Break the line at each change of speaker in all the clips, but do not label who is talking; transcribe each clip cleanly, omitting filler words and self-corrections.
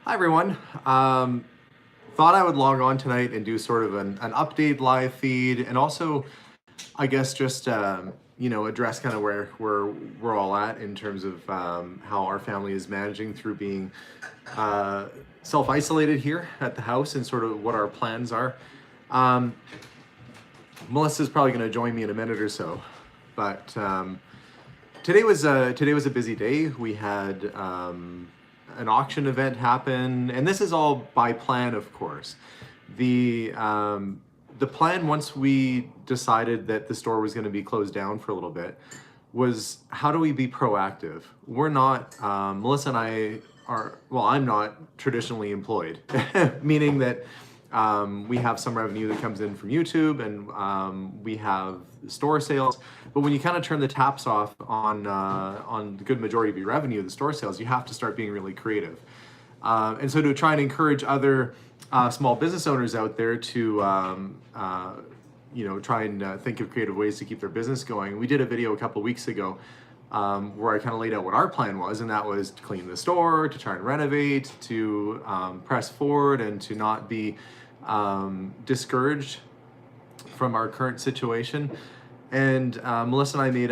Hi everyone. Thought I would log on tonight and do sort of an update live feed, and also, I guess, just address kind of where we're all at in terms of how our family is managing through being uh, self-isolated here at the house, and sort of what our plans are. Um, Melissa's probably going to join me in a minute or so, but today was a busy day. We had an auction event happen, and this is all by plan, of course. The plan, once we decided that the store was going to be closed down for a little bit, was how do we be proactive? We're not Melissa and I are, well, I'm not traditionally employed, meaning that we have some revenue that comes in from YouTube, and we have store sales. But when you kind of turn the taps off on the good majority of your revenue, the store sales, you have to start being really creative. And so to try and encourage other small business owners out there to try and think of creative ways to keep their business going, we did a video a couple weeks ago where I kind of laid out what our plan was, and that was to clean the store, to try and renovate, to press forward, and to not be discouraged from our current situation. And Melissa and I made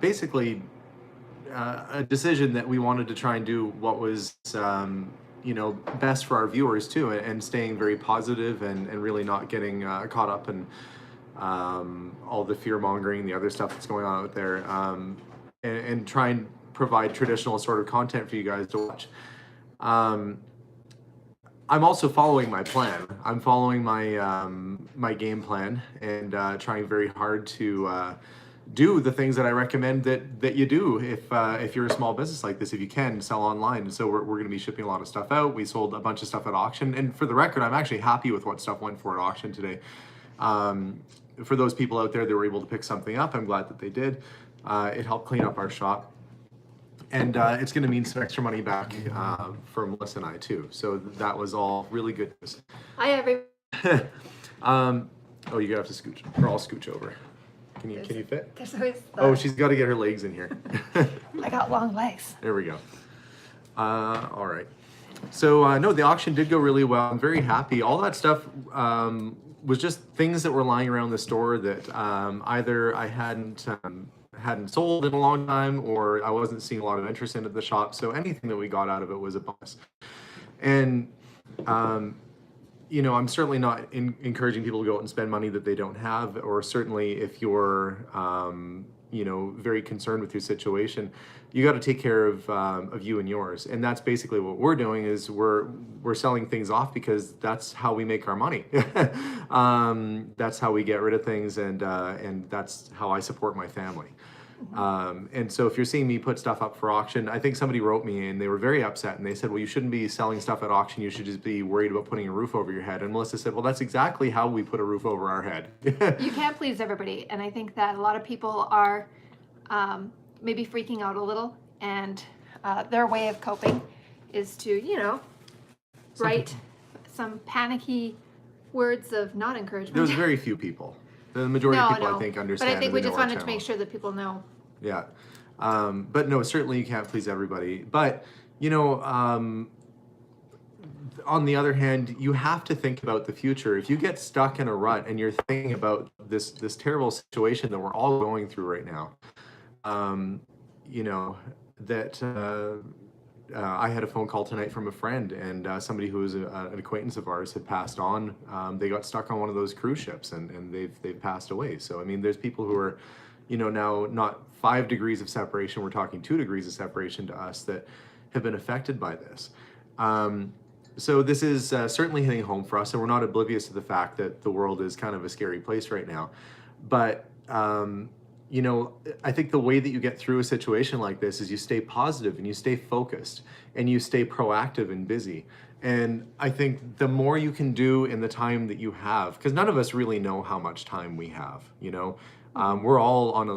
basically a decision that we wanted to try and do what was best for our viewers too, and staying very positive, and really not getting caught up in all the fear mongering, the other stuff that's going on out there, and try and provide traditional sort of content for you guys to watch. I'm also following my plan. I'm following my game plan, and trying very hard to do the things that I recommend that you do if you're a small business like this, if you can sell online. And so we're going to be shipping a lot of stuff out. We sold a bunch of stuff at auction, and for the record, I'm actually happy with what stuff went for at auction today. For those people out there that were able to pick something up, I'm glad that they did. It helped clean up our shop. And it's going to mean some extra money back for Melissa and I too. So that was all really good news.
Hi, everyone.
Oh, you're gonna have to scooch, or I'll scooch over. Can you fit?
There's always
Oh, she's got to get her legs in here.
I got long legs.
There we go. All right. So no, the auction did go really well. I'm very happy. All that stuff was just things that were lying around the store that either I hadn't sold in a long time, or I wasn't seeing a lot of interest in at the shop. So anything that we got out of it was a bonus. And I'm certainly not encouraging people to go out and spend money that they don't have, or certainly if you're very concerned with your situation, you got to take care of you and yours. And that's basically what we're doing, is we're selling things off, because that's how we make our money. That's how we get rid of things, and that's how I support my family. And so if you're seeing me put stuff up for auction, I think somebody wrote me and they were very upset, and they said, well, you shouldn't be selling stuff at auction, you should just be worried about putting a roof over your head. And Melissa said, well, that's exactly how we put a roof over our head.
You can't please everybody, and I think that a lot of people are maybe freaking out a little, and their way of coping is to write some panicky words of not encouragement.
There's very few people. The majority of people, I think, understand.
But I think we just wanted to
channel.
make sure that people know.
Yeah. But no, certainly you can't please everybody. But, on the other hand, you have to think about the future. If you get stuck in a rut and you're thinking about this terrible situation that we're all going through right now, I had a phone call tonight from a friend, and somebody who was an acquaintance of ours had passed on. They got stuck on one of those cruise ships, and they've passed away. So I mean, there's people who are, now not 5 degrees of separation. We're talking 2 degrees of separation to us, that have been affected by this. So this is certainly hitting home for us, and we're not oblivious to the fact that the world is kind of a scary place right now. But I think the way that you get through a situation like this is you stay positive, and you stay focused, and you stay proactive and busy. And I think the more you can do in the time that you have, because none of us really know how much time we have, we're all on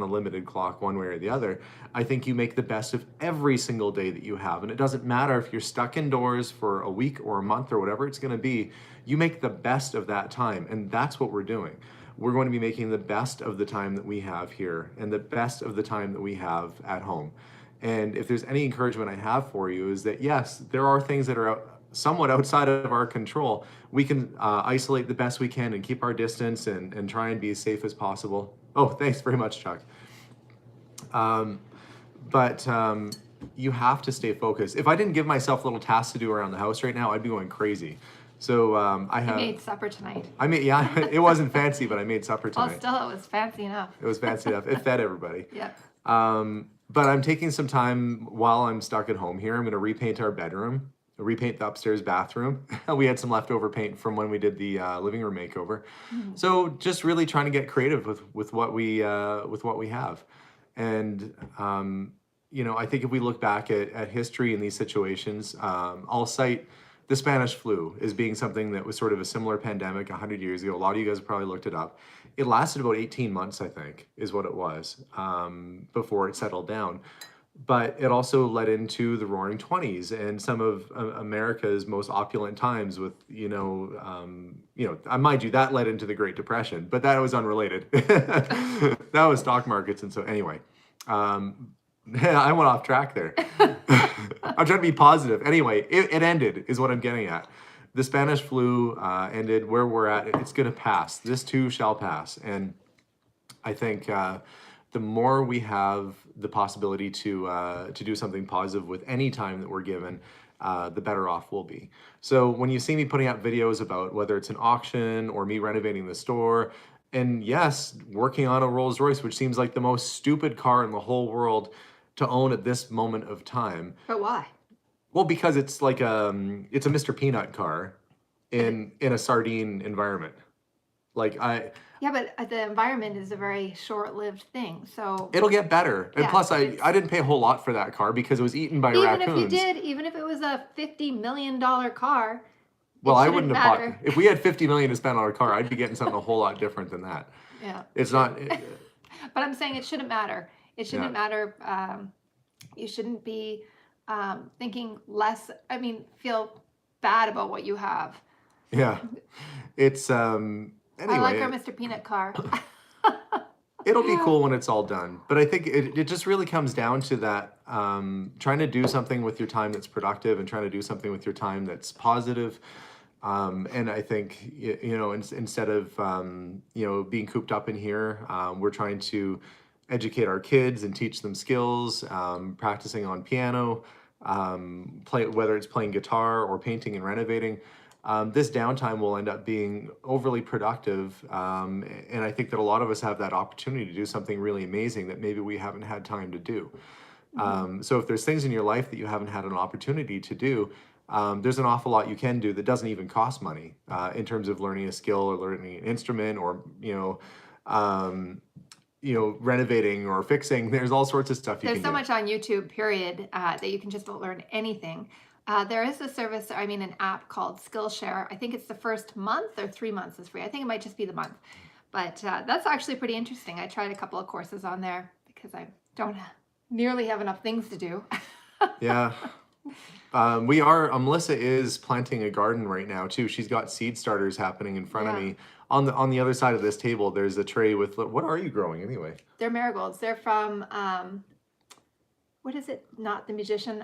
a limited clock one way or the other. I think you make the best of every single day that you have. And it doesn't matter if you're stuck indoors for a week or a month or whatever it's going to be, you make the best of that time. And that's what we're doing. We're going to be making the best of the time that we have here, and the best of the time that we have at home. And if there's any encouragement I have for you is that yes, there are things that are somewhat outside of our control. We can isolate the best we can and keep our distance and try and be as safe as possible. Oh, thanks very much, Chuck. But you have to stay focused. If I didn't give myself little tasks to do around the house right now, I'd be going crazy. So I have.
You made supper tonight.
I made, yeah, it wasn't fancy, but I made supper
Well,
tonight.
still, it was fancy enough.
It was fancy enough. It fed everybody.
Yeah.
But I'm taking some time while I'm stuck at home here. I'm going to repaint our bedroom, repaint the upstairs bathroom. We had some leftover paint from when we did the living room makeover. So just really trying to get creative with what we have. And you know, I think if we look back at history in these situations, I'll cite the Spanish flu as being something that was sort of a similar pandemic 100 years ago. A lot of you guys have probably looked it up. It lasted about 18 months, I think, is what it was, before it settled down. But it also led into the Roaring Twenties and some of America's most opulent times with, mind you, that led into the Great Depression, but that was unrelated. That was stock markets. And so anyway, I went off track there. I'm trying to be positive. Anyway, it ended is what I'm getting at. The Spanish flu ended. Where we're at, it's going to pass. This too shall pass. And I think the more we have the possibility to do something positive with any time that we're given, the better off we'll be. So when you see me putting out videos about whether it's an auction or me renovating the store, and yes, working on a Rolls Royce, which seems like the most stupid car in the whole world to own at this moment of time.
But why?
Well, because it's like it's a Mr. Peanut car in a sardine environment.
Yeah, but the environment is a very short-lived thing, so
It'll get better. And
Yeah,
plus, I didn't pay a whole lot for that car because it was eaten by raccoons.
even if it was a $50 million car,
Well, I
shouldn't
wouldn't have
matter.
bought. If we had 50 million to spend on a car, I'd be getting something a whole lot different than that.
yeah.
It's not.
But I'm saying it shouldn't matter. It shouldn't matter. You shouldn't be thinking less. I mean, feel bad about what you have.
Yeah, it's anyway.
I like our Mr. Peanut car.
It'll be cool when it's all done. But I think it just really comes down to that trying to do something with your time that's productive and trying to do something with your time that's positive. And I think, instead of, being cooped up in here, we're trying to educate our kids and teach them skills, practicing on piano, whether it's playing guitar or painting and renovating. This downtime will end up being overly productive. And I think that a lot of us have that opportunity to do something really amazing that maybe we haven't had time to do. So if there's things in your life that you haven't had an opportunity to do, there's an awful lot you can do that doesn't even cost money in terms of learning a skill or learning an instrument or, renovating or fixing. There's all sorts of stuff you
There's
can
so
do.
much on YouTube, period, that you can just about learn anything. There is a service, an app called Skillshare. I think it's the first month or 3 months is free. I think it might just be the month. But that's actually pretty interesting. I tried a couple of courses on there because I don't nearly have enough things to do.
Yeah. Melissa is planting a garden right now too. She's got seed starters happening in front of
Yeah.
me. On the other side of this table, there's a tray with, what are you growing anyway?
They're marigolds. They're from, what is it? Not the Magician.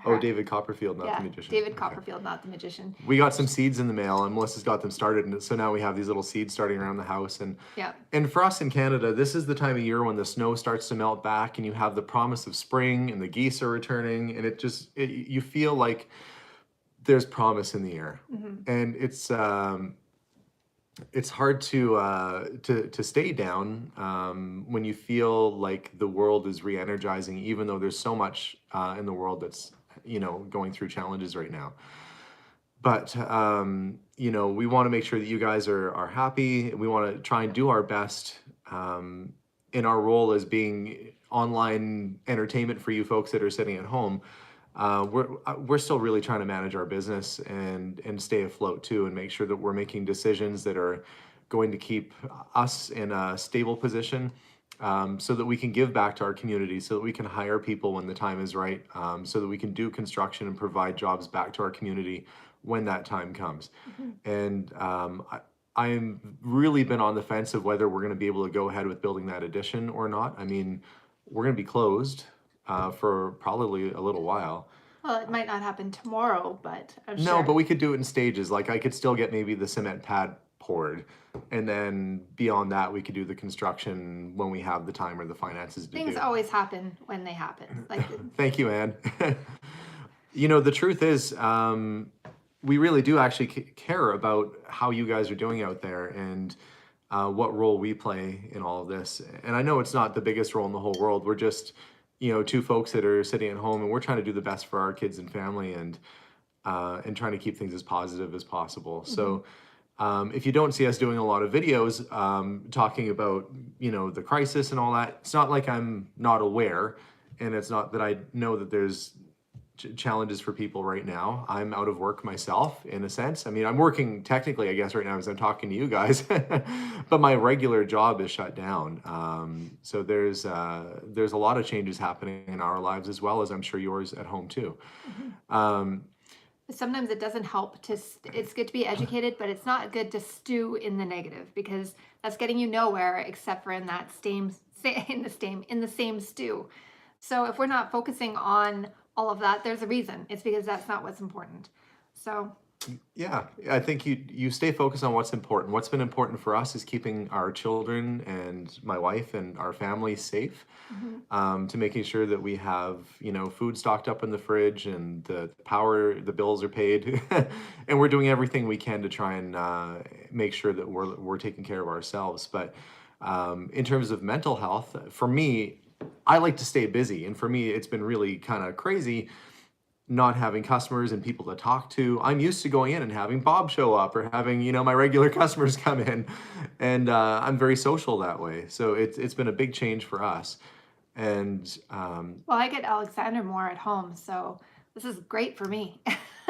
Oh, David Copperfield, not
yeah,
the magician.
David
Okay.
Copperfield, not the Magician.
We got some seeds in the mail and Melissa's got them started. And so now we have these little seeds starting around the house.
Yeah.
And for us in Canada, this is the time of year when the snow starts to melt back and you have the promise of spring and the geese are returning. And you feel like there's promise in the air.
Mm-hmm.
And it's hard to stay down when you feel like the world is re-energizing, even though there's so much in the world that's going through challenges right now. But we want to make sure that you guys are happy. We want to try and do our best in our role as being online entertainment for you folks that are sitting at home. We're still really trying to manage our business and stay afloat too, and make sure that we're making decisions that are going to keep us in a stable position, so that we can give back to our community, so that we can hire people when the time is right, so that we can do construction and provide jobs back to our community when that time comes. Mm-hmm. And I'm really been on the fence of whether we're going to be able to go ahead with building that addition or not. I mean, we're going to be closed for probably a little while.
Well, it might not happen tomorrow, but I'm
No,
sure
but we could do it in stages. Like I could still get maybe the cement pad poured, and then beyond that, we could do the construction when we have the time or the finances to do
things
it.
always happen when they happen. Like,
Thank you, Anne. You know, the truth is, we really do actually care about how you guys are doing out there and what role we play in all of this. And I know it's not the biggest role in the whole world. We're just, you know, two folks that are sitting at home, and we're trying to do the best for our kids and family, and trying to keep things as positive as possible. So if you don't see us doing a lot of videos talking about, you know, the crisis and all that, it's not like I'm not aware, and it's not that I know that there's challenges for people right now. I'm out of work myself in a sense. I mean, I'm working technically, I guess, right now as I'm talking to you guys, but my regular job is shut down. So there's a lot of changes happening in our lives as well as I'm sure yours at home too.
sometimes it doesn't help to it's good to be educated, but it's not good to stew in the negative, because that's getting you nowhere except for in that in the same stew. So if we're not focusing on all of that, there's a reason. It's because that's not what's important. So
Yeah, I think you stay focused on what's important. What's been important for us is keeping our children and my wife and our family safe, to making sure that we have, you know, food stocked up in the fridge and the power, the bills are paid, and we're doing everything we can to try and make sure that we're taking care of ourselves. But in terms of mental health, for me, I like to stay busy, and for me, it's been really kind of crazy not having customers and people to talk to. I'm used to going in and having Bob show up or having, you know, my regular customers come in, and I'm very social that way. So it's been a big change for us. And
well, I get Alexander more at home, so this is great for me.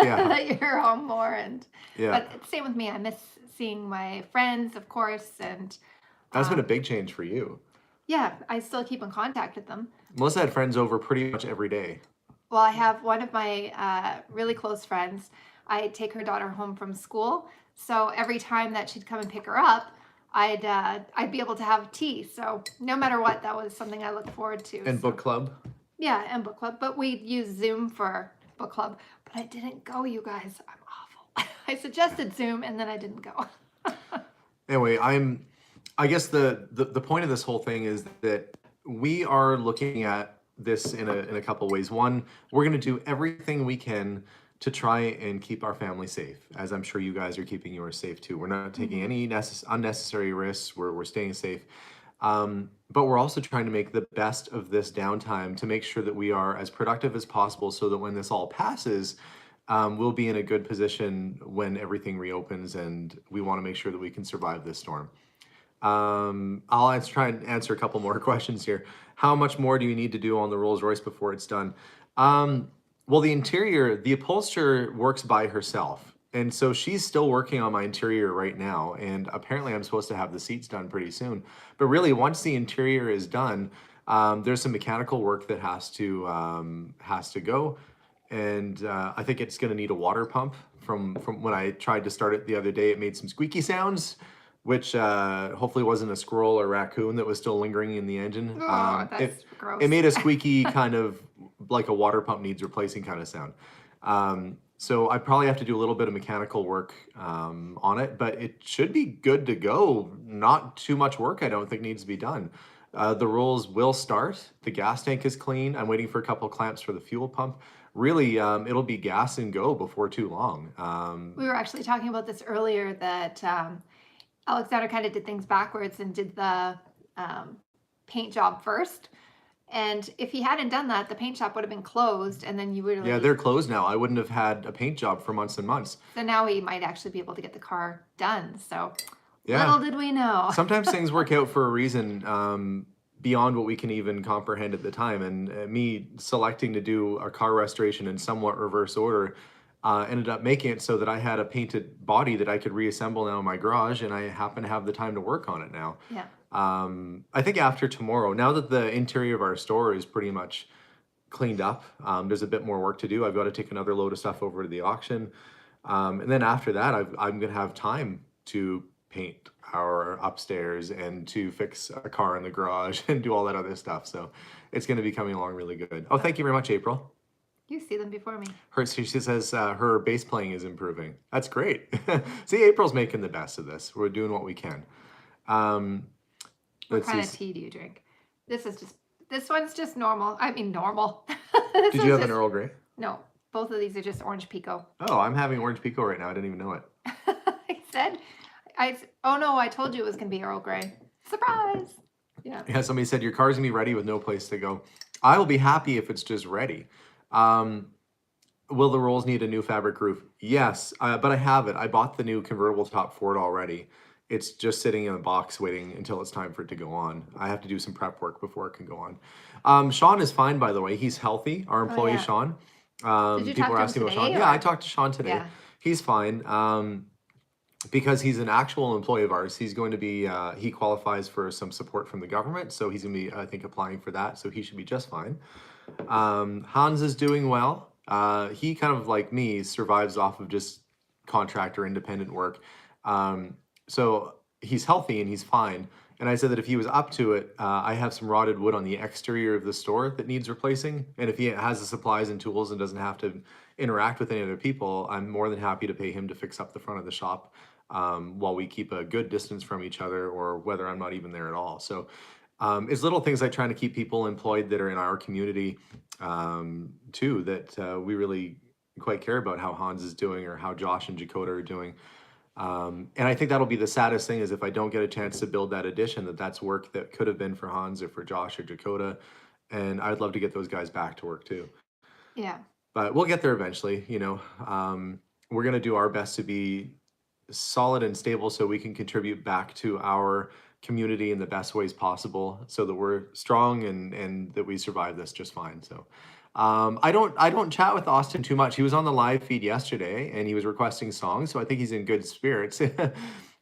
Yeah.
That you're home more. And
yeah,
but it's same with me. I miss seeing my friends, of course, and
that's been a
um,
big change for you.
yeah, I still keep in contact with them.
Melissa had friends over pretty much every day.
Well, I have one of my really close friends. I take her daughter home from school, so every time that she'd come and pick her up, I'd be able to have tea. So no matter what, that was something I look forward to.
And
So,
book club.
yeah, and book club. But we use Zoom for book club. But I didn't go, you guys. I'm awful. I suggested Zoom and then I didn't go.
Anyway, I guess the point of this whole thing is that we are looking at this in a couple ways. One, we're going to do everything we can to try and keep our family safe, as I'm sure you guys are keeping yours safe too. We're not taking any unnecessary risks. We're staying safe. But we're also trying to make the best of this downtime to make sure that we are as productive as possible so that when this all passes, we'll be in a good position when everything reopens, and we want to make sure that we can survive this storm. Try and answer a couple more questions here. How much more do you need to do on the Rolls Royce before it's done? Well, the interior, the upholsterer works by herself. And so she's still working on my interior right now. And apparently I'm supposed to have the seats done pretty soon. But really, once the interior is done, there's some mechanical work that has to go. And I think it's going to need a water pump. From when I tried to start it the other day, it made some squeaky sounds, which hopefully wasn't a squirrel or raccoon that was still lingering in the engine.
Oh, that's gross.
It made a squeaky kind of like a water pump needs replacing kind of sound. So I probably have to do a little bit of mechanical work on it, but it should be good to go. Not too much work, I don't think, needs to be done. The Rolls will start. The gas tank is clean. I'm waiting for a couple clamps for the fuel pump. Really, it'll be gas and go before too long.
We were actually talking about this earlier, that Alexander kind of did things backwards and did the paint job first. And if he hadn't done that, the paint shop would have been closed, and then you would
Yeah, they're closed now. I wouldn't have had a paint job for months and months.
So now we might actually be able to get the car done. So
Yeah.
little did we know.
Sometimes things work out for a reason beyond what we can even comprehend at the time. And me selecting to do a car restoration in somewhat reverse order ended up making it so that I had a painted body that I could reassemble now in my garage, and I happen to have the time to work on it now.
Yeah.
I think after tomorrow, now that the interior of our store is pretty much cleaned up, there's a bit more work to do. I've got to take another load of stuff over to the auction. And then after that, I'm going to have time to paint our upstairs and to fix a car in the garage and do all that other stuff. So it's going to be coming along really good. Oh, thank you very much, April.
You see them before me.
She says her bass playing is improving. That's great. See, April's making the best of this. We're doing what we can.
What kind of tea do you drink? This one's just normal. I mean, normal.
Did you have an Earl Grey?
No, both of these are just orange pico.
Oh, I'm having orange pico right now. I didn't even know it.
Oh no, I told you it was going to be Earl Grey. Surprise. Yeah,
somebody said your car's going to be ready with no place to go. I will be happy if it's just ready. Will the rolls need a new fabric roof? Yes, but I have it. I bought the new convertible top for it already. It's just sitting in a box waiting until it's time for it to go on. I have to do some prep work before it can go on. Sean is fine, by the way. He's healthy. Our employee, Sean.
Did you
people
talk
are
to
asking
him
about Sean.
today,
Yeah, I talked to Sean today.
Yeah.
He's fine. Because he's an actual employee of ours, he's going to be, he qualifies for some support from the government. So he's going to be, I think, applying for that. So he should be just fine. Hans is doing well. He kind of like me survives off of just contractor independent work. So he's healthy and he's fine. And I said that if he was up to it, I have some rotted wood on the exterior of the store that needs replacing. And if he has the supplies and tools and doesn't have to interact with any other people, I'm more than happy to pay him to fix up the front of the shop while we keep a good distance from each other, or whether I'm not even there at all. So it's little things like trying to keep people employed that are in our community too, that we really quite care about how Hans is doing or how Josh and Dakota are doing. And I think that'll be the saddest thing, is if I don't get a chance to build that addition, that's work that could have been for Hans or for Josh or Dakota. And I'd love to get those guys back to work too.
Yeah.
But we'll get there eventually, we're going to do our best to be solid and stable so we can contribute back to our community in the best ways possible, so that we're strong and that we survive this just fine. So I don't chat with Austin too much. He was on the live feed yesterday and he was requesting songs, so I think he's in good spirits.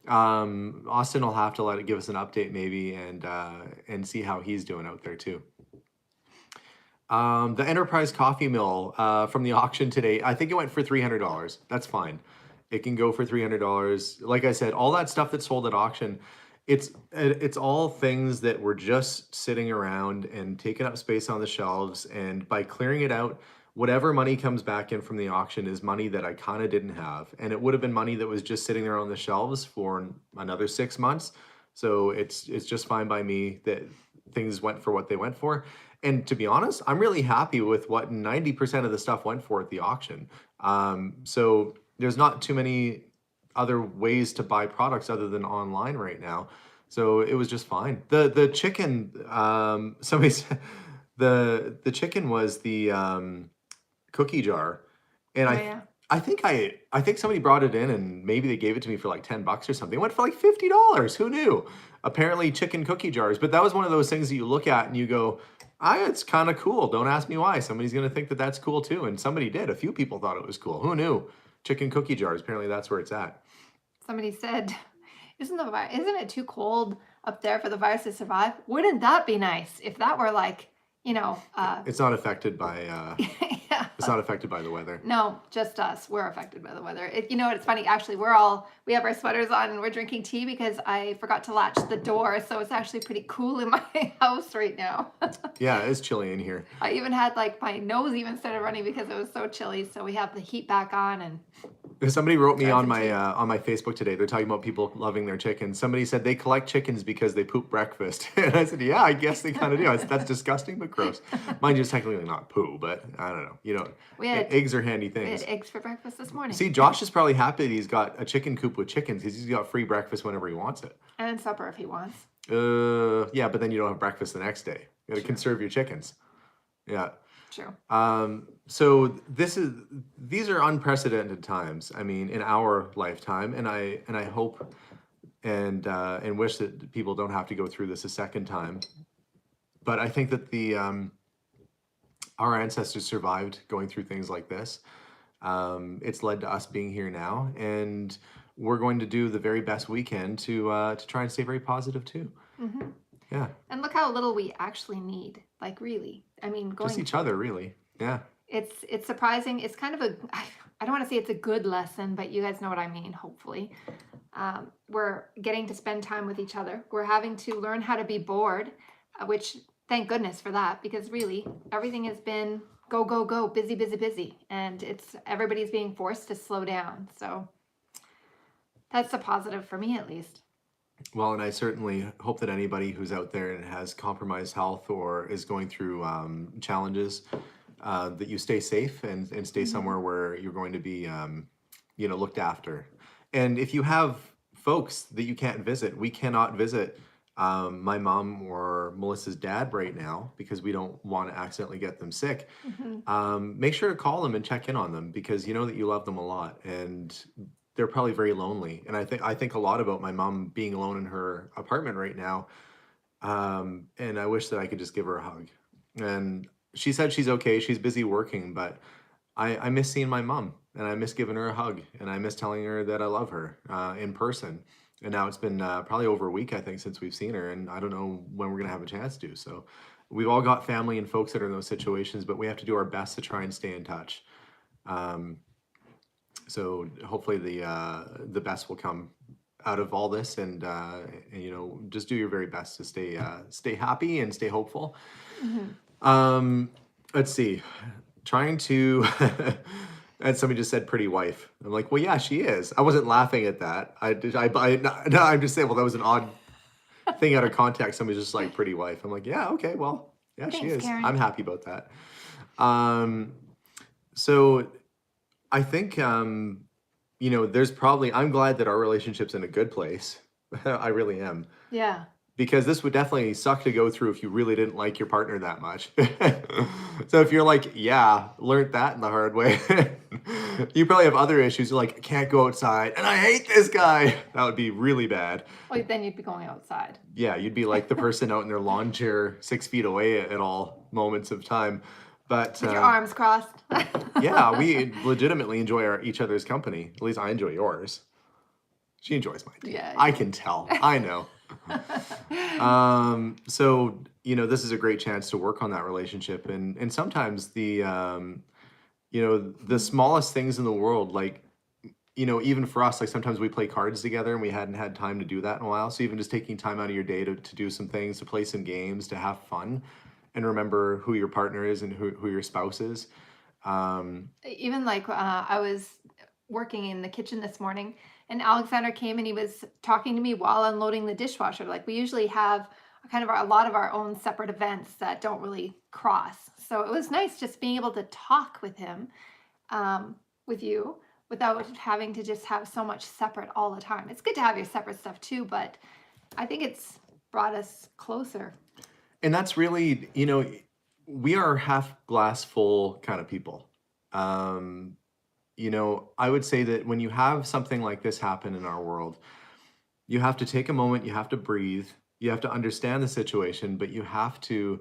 Austin will have to give us an update maybe and see how he's doing out there too. The Enterprise coffee mill from the auction today, I think it went for $300. That's fine. It can go for $300. Like I said, all that stuff that's sold at auction, it's all things that were just sitting around and taking up space on the shelves. And by clearing it out, whatever money comes back in from the auction is money that I kind of didn't have. And it would have been money that was just sitting there on the shelves for another 6 months. So it's just fine by me that things went for what they went for. And to be honest, I'm really happy with what 90% of the stuff went for at the auction. So there's not too many other ways to buy products other than online right now. So it was just fine. The chicken, somebody said the chicken was the cookie jar. And I think somebody brought it in and maybe they gave it to me for like $10 or something. It went for like $50. Who knew? Apparently chicken cookie jars. But that was one of those things that you look at and you go, it's kind of cool. Don't ask me why. Somebody's going to think that that's cool too. And somebody did. A few people thought it was cool. Who knew? Chicken cookie jars. Apparently that's where it's at.
Somebody said, isn't it too cold up there for the virus to survive? Wouldn't that be nice if that were like,
it's not affected by
yeah.
It's not affected by the weather.
No, just us. We're affected by the weather. It's funny. Actually, we have our sweaters on and we're drinking tea because I forgot to latch the door. So it's actually pretty cool in my house right now.
Yeah, it's chilly in here.
I even had my nose even started running because it was so chilly. So we have the heat back on and.
Somebody wrote me on my Facebook today. They're talking about people loving their chickens. Somebody said they collect chickens because they poop breakfast. And I said, yeah, I guess they kind of do. That's disgusting, but gross. Mind you, it's technically not poo, but I don't know. Eggs are handy things.
We had eggs for breakfast this morning.
See, Josh is probably happy that he's got a chicken coop with chickens because he's got free breakfast whenever he wants it.
And supper if he wants.
Yeah, but then you don't have breakfast the next day. You got to conserve your chickens. Yeah.
True.
So these are unprecedented times. I mean, in our lifetime, and I hope and wish that people don't have to go through this a second time. But I think that our ancestors survived going through things like this. It's led to us being here now, and we're going to do the very best we can to try and stay very positive too. Mm-hmm. Yeah.
And look how little we actually need. Like really. I mean,
just each other, really. Yeah.
It's surprising. It's kind of a I don't want to say it's a good lesson, but you guys know what I mean, hopefully. We're getting to spend time with each other. We're having to learn how to be bored, which thank goodness for that, because really everything has been go, go, go, busy, busy, busy. And it's everybody's being forced to slow down. So that's a positive for me at least.
Well, and I certainly hope that anybody who's out there and has compromised health or is going through challenges, that you stay safe and stay
Mhm.
somewhere where you're going to be, looked after. And if you have folks that you can't visit, we cannot visit my mom or Melissa's dad right now because we don't want to accidentally get them sick.
Mhm.
Make sure to call them and check in on them because you know that you love them a lot and they're probably very lonely. And I think a lot about my mom being alone in her apartment right now. And I wish that I could just give her a hug. And she said she's okay. She's busy working, but I miss seeing my mom and I miss giving her a hug and I miss telling her that I love her in person. And now it's been probably over a week, I think, since we've seen her, and I don't know when we're gonna have a chance to. So we've all got family and folks that are in those situations, but we have to do our best to try and stay in touch. Um, so hopefully the best will come out of all this, and just do your very best to stay happy and stay hopeful.
Mhm.
Um, let's see, trying to. And somebody just said pretty wife. I'm like, well, yeah, she is. I wasn't laughing at that. No, I'm just saying, well, that was an odd thing out of context. Somebody's just like pretty wife. I'm like, yeah, okay, well, yeah, she
Thanks,
is.
Karen.
I'm happy about that. Um, so I think, there's probably, I'm glad that our relationship's in a good place. I really am.
Yeah.
Because this would definitely suck to go through if you really didn't like your partner that much. So if you're like, yeah, learned that in the hard way, you probably have other issues. You're like, I can't go outside and I hate this guy. That would be really bad.
Well, then you'd be going outside
Yeah, you'd be like the person out in their lawn chair 6 feet away at all moments of time. But
with your arms crossed.
yeah, we legitimately enjoy each other's company. At least I enjoy yours. She enjoys mine too.
Yeah,
I
I
can tell. I know. So this is a great chance to work on that relationship, and sometimes the smallest things in the world, like even for us, like sometimes we play cards together and we hadn't had time to do that in a while. So even just taking time out of your day to do some things, to play some games, to have fun, and remember who your partner is and who your spouse is.
Even like I was working in the kitchen this morning and Alexander came and he was talking to me while unloading the dishwasher. Like we usually have kind of a lot of our own separate events that don't really cross. So it was nice just being able to talk with him, with you, without having to just have so much separate all the time. It's good to have your separate stuff too, but I think it's brought us closer.
And that's really, we are half glass full kind of people. Um, I would say that when you have something like this happen in our world, you have to take a moment, you have to breathe, you have to understand the situation, but you have to,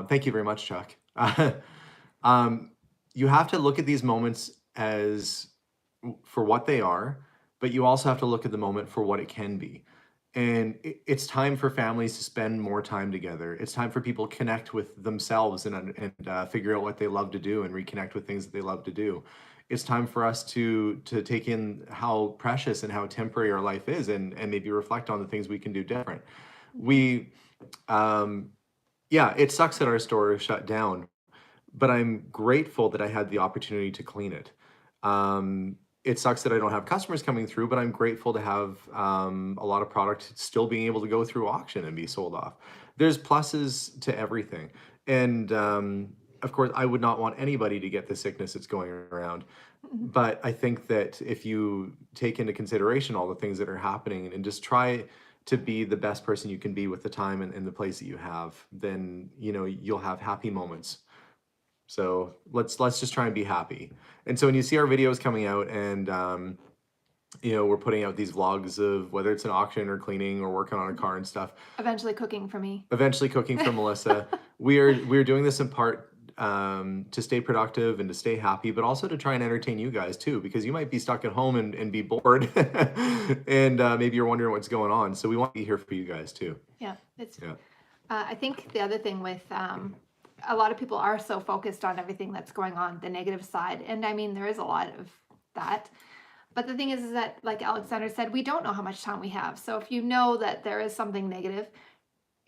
thank you very much, Chuck. um, you have to look at these moments as for what they are, but you also have to look at the moment for what it can be. And it's time for families to spend more time together. It's time for people to connect with themselves and figure out what they love to do and reconnect with things that they love to do. It's time for us to take in how precious and how temporary our life is, and maybe reflect on the things we can do different.
Mhm.
We, yeah, it sucks that our store is shut down, but I'm grateful that I had the opportunity to clean it. It sucks that I don't have customers coming through, but I'm grateful to have a lot of product still being able to go through auction and be sold off. There's pluses to everything. And of course, I would not want anybody to get the sickness that's going around.
Mhm.
But I think that if you take into consideration all the things that are happening and just try to be the best person you can be with the time and the place that you have, then you'll have happy moments. So let's just try and be happy. And so when you see our videos coming out and we're putting out these vlogs of whether it's an auction or cleaning or working on a car and stuff,
Eventually cooking for me.
eventually cooking for Melissa, we're doing this in part to stay productive and to stay happy, but also to try and entertain you guys too, because you might be stuck at home and be bored and maybe you're wondering what's going on. So we want to be here for you guys too.
Yeah, it's
Yeah.
I think the other thing with a lot of people are so focused on everything that's going on, the negative side. And I mean, there is a lot of that. But the thing is that, like Alexander said, we don't know how much time we have. So if you know that there is something negative,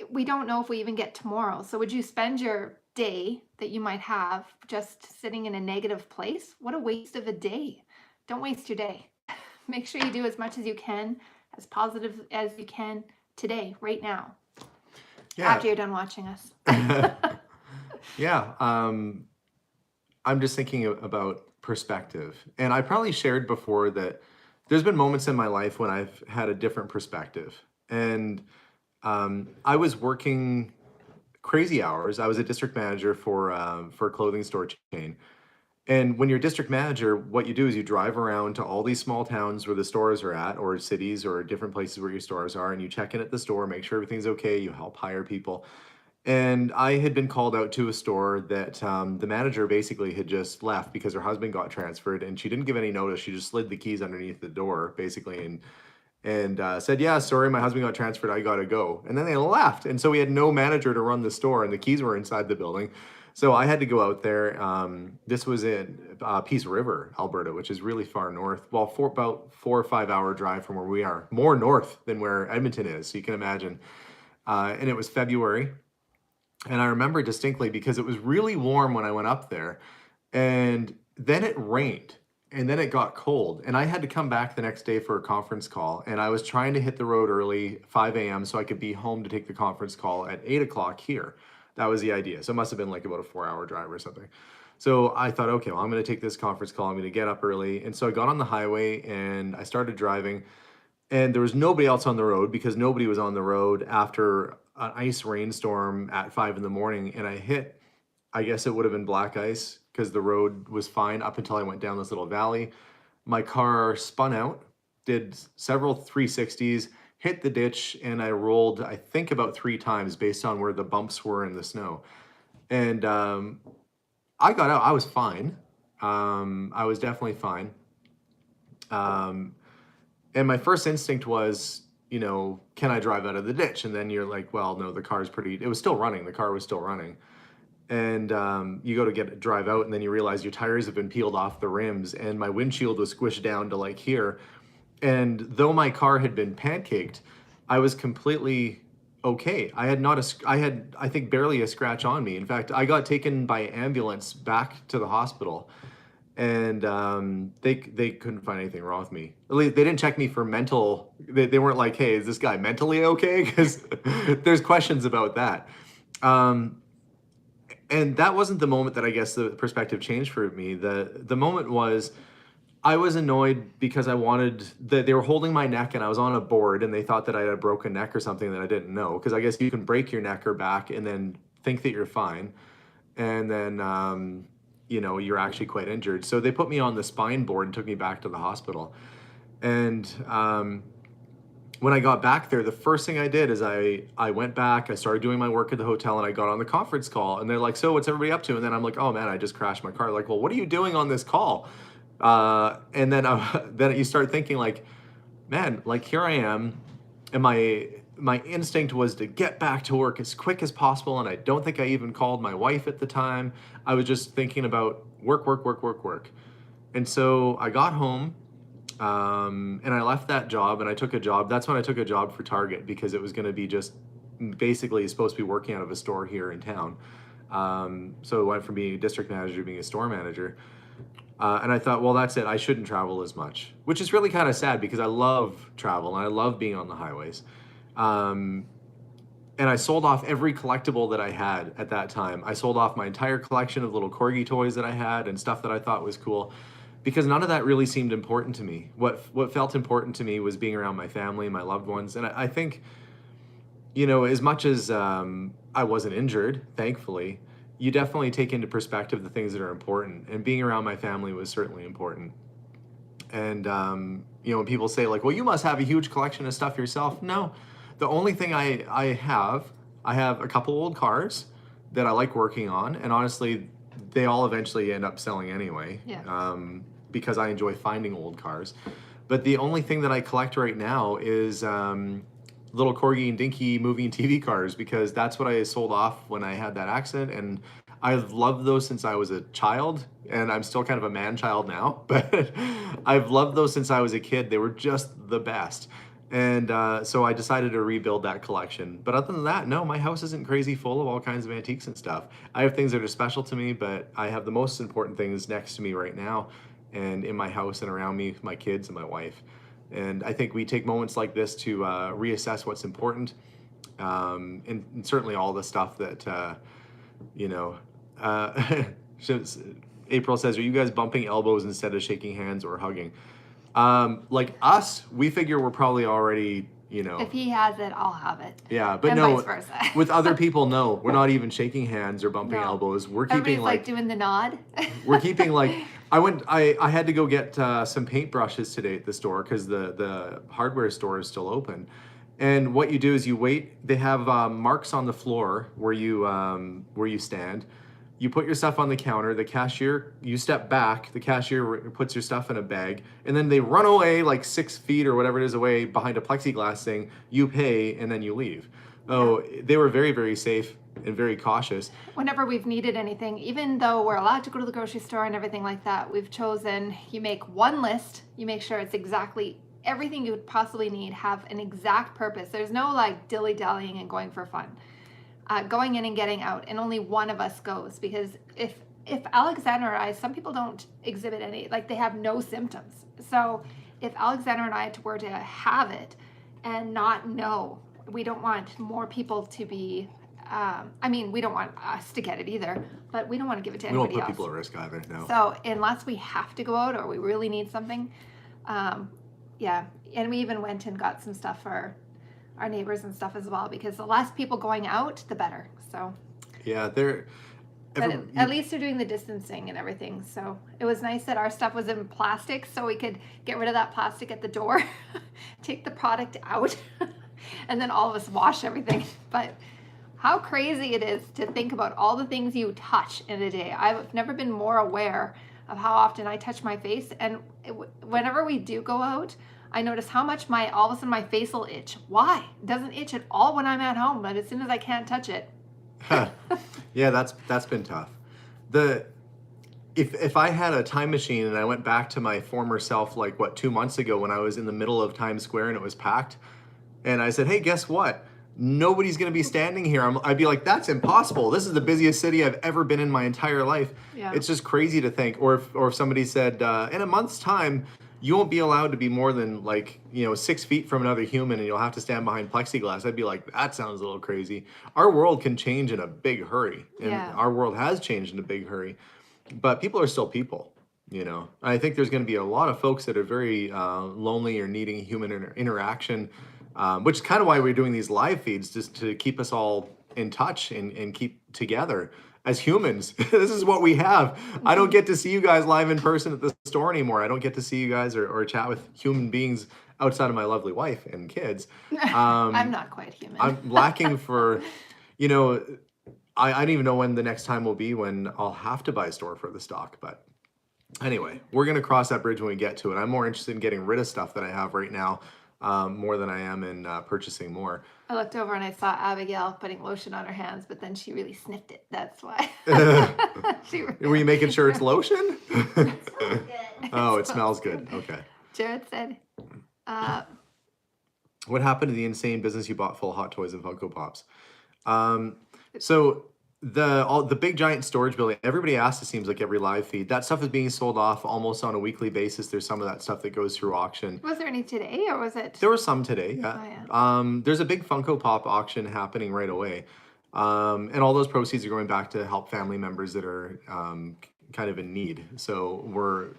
we don't know if we even get tomorrow. So would you spend your day that you might have just sitting in a negative place? What a waste of a day. Don't waste your day. Make sure you do as much as you can, as positive as you can today, right now, after you're done watching us.
Yeah. I'm just thinking about perspective. And I probably shared before that there's been moments in my life when I've had a different perspective. And I was working crazy hours. I was a district manager for a clothing store chain. And when you're district manager, what you do is you drive around to all these small towns where the stores are at, or cities, or different places where your stores are, and you check in at the store, make sure everything's okay. You help hire people. And I had been called out to a store that the manager basically had just left because her husband got transferred, and she didn't give any notice. She just slid the keys underneath the door, basically, and said, "Yeah, sorry, my husband got transferred. I gotta go." And then they left, and so we had no manager to run the store, and the keys were inside the building. So I had to go out there. This was in Peace River, Alberta, which is really far north. Well, about 4 or 5 hour drive from where we are, more north than where Edmonton is. So you can imagine. And it was February. And I remember distinctly because it was really warm when I went up there. And then it rained. And then it got cold. And I had to come back the next day for a conference call. And I was trying to hit the road early, 5 a.m., so I could be home to take the conference call at 8 o'clock here. That was the idea. So it must have been like about a 4 hour drive or something. So I thought, okay, well, I'm going to take this conference call. I'm going to get up early. And so I got on the highway and I started driving. And there was nobody else on the road because nobody was on the road after an ice rainstorm at 5 in the morning. And I hit, I guess it would have been black ice because the road was fine up until I went down this little valley. My car spun out, did several 360s, hit the ditch, and I rolled, I think, about 3 times based on where the bumps were in the snow. And I got out. I was fine. I was definitely fine. And my first instinct was, you know, can I drive out of the ditch? And then you're like, well, no, the car's it was still running. The car was still running. And you go to drive out, and then you realize your tires have been peeled off the rims, and my windshield was squished down to like here. And though my car had been pancaked, I was completely okay. I had, I think, barely a scratch on me. In fact, I got taken by ambulance back to the hospital, and they couldn't find anything wrong with me. At least they didn't check me for mental. They weren't like, hey, is this guy mentally okay? Because there's questions about that. And that wasn't the moment that I guess the perspective changed for me. The moment was I was annoyed because I wanted they were holding my neck and I was on a board and they thought that I had a broken neck or something that I didn't know. Because I guess you can break your neck or back and then think that you're fine. And then, you know, you're actually quite injured. So they put me on the spine board and took me back to the hospital. And when I got back there, the first thing I did is I went back, I started doing my work at the hotel, and I got on the conference call. And they're like, so what's everybody up to? And then I'm like, oh man, I just crashed my car. Like, well, what are you doing on this call? And then then you start thinking like, man, like here I am, and my instinct was to get back to work as quick as possible. And I don't think I even called my wife at the time. I was just thinking about work. And so I got home, and I left that job and I took a job. That's when I took a job for Target because it was going to be just basically supposed to be working out of a store here in town. So it went from being a district manager to being a store manager. And I thought, well, that's it. I shouldn't travel as much, which is really kind of sad because I love travel and I love being on the highways. And I sold off every collectible that I had at that time. I sold off my entire collection of little corgi toys that I had and stuff that I thought was cool because none of that really seemed important to me. What felt important to me was being around my family, my loved ones. And I think, you know, as much as I wasn't injured, thankfully, you definitely take into perspective the things that are important. And being around my family was certainly important. And, you know, when people say like, well, you must have a huge collection of stuff yourself. No, the only thing I have a couple old cars that I like working on. And honestly, they all eventually end up selling anyway.
Yeah.
Because I enjoy finding old cars. But the only thing that I collect right now is little Corgi and Dinky movie and TV cars because that's what I sold off when I had that accident. And I've loved those since I was a child, and I'm still kind of a man child now, but I've loved those since I was a kid. They were just the best. And so I decided to rebuild that collection. But other than that, no, my house isn't crazy full of all kinds of antiques and stuff. I have things that are special to me, but I have the most important things next to me right now and in my house and around me, my kids and my wife. And I think we take moments like this to reassess what's important. And certainly all the stuff that, you know, April says, are you guys bumping elbows instead of shaking hands or hugging? Like us, we figure we're probably already,
If he has it, I'll have it.
yeah, but
And
no,
vice versa.
with other people, no, we're not even shaking hands or bumping
No.
elbows. We're
Everybody's
keeping
like doing the nod.
we're keeping like, I had to go get some paintbrushes today at the store because the hardware store is still open. And what you do is you wait. They have marks on the floor where you stand. You put your stuff on the counter. The cashier, you step back. The cashier puts your stuff in a bag, and then they run away like 6 feet or whatever it is away behind a plexiglass thing. You pay, and then you leave. Oh, they were very, very safe and very cautious.
Whenever we've needed anything, even though we're allowed to go to the grocery store and everything like that, we've chosen, you make one list, you make sure it's exactly everything you would possibly need, have an exact purpose. There's no like dilly-dallying and going for fun. Going in and getting out, and only one of us goes, because if Alexander or I, some people don't exhibit any, like they have no symptoms. So if Alexander and I were to have it and not know, we don't want more people to be, I mean, we don't want us to get it either, but we don't want to give it to
We don't
anybody
put
else.
people at risk either. No.
So unless we have to go out or we really need something, yeah. And we even went and got some stuff for our neighbors and stuff as well, because the less people going out, the better. So
Yeah, they're.
but at least they're doing the distancing and everything. So it was nice that our stuff was in plastic, so we could get rid of that plastic at the door, take the product out, and then all of us wash everything. But how crazy it is to think about all the things you touch in a day. I've never been more aware of how often I touch my face. And whenever we do go out, I notice how much all of a sudden my face will itch. Why? It doesn't itch at all when I'm at home, but as soon as I can't touch it.
Yeah, that's been tough. If I had a time machine and I went back to my former self, like 2 months ago when I was in the middle of Times Square and it was packed, and I said, hey, guess what? Nobody's going to be standing here. I'd be like, that's impossible. This is the busiest city I've ever been in my entire life.
Yeah.
It's just crazy to think. Or if somebody said, in a month's time, you won't be allowed to be more than 6 feet from another human and you'll have to stand behind plexiglass. I'd be like, that sounds a little crazy. Our world can change in a big hurry. And our world has changed in a big hurry. But people are still people, I think there's going to be a lot of folks that are very lonely or needing human interaction, which is kind of why we're doing these live feeds, just to keep us all in touch and keep together as humans. This is what we have. I don't get to see you guys live in person at the store anymore. I don't get to see you guys or chat with human beings outside of my lovely wife and kids.
I'm not quite human.
I'm lacking for, I don't even know when the next time will be when I'll have to buy a store for the stock. But anyway, we're going to cross that bridge when we get to it. I'm more interested in getting rid of stuff that I have right now, more than I am in purchasing more.
I looked over and I saw Abigail putting lotion on her hands, but then she really sniffed it. That's why.
Were you making sure it's lotion?
It smells good.
Oh, it smells good. Okay.
Jared said,
What happened to the insane business you bought full of Hot Toys and Funko Pops? So the big giant storage building, everybody asks, it seems like every live feed, that stuff is being sold off almost on a weekly basis. There's some of that stuff that goes through auction.
was there any today or was it?
There were some today, yeah.
Oh, yeah.
There's a big Funko Pop auction happening right away. And all those proceeds are going back to help family members that are kind of in need. So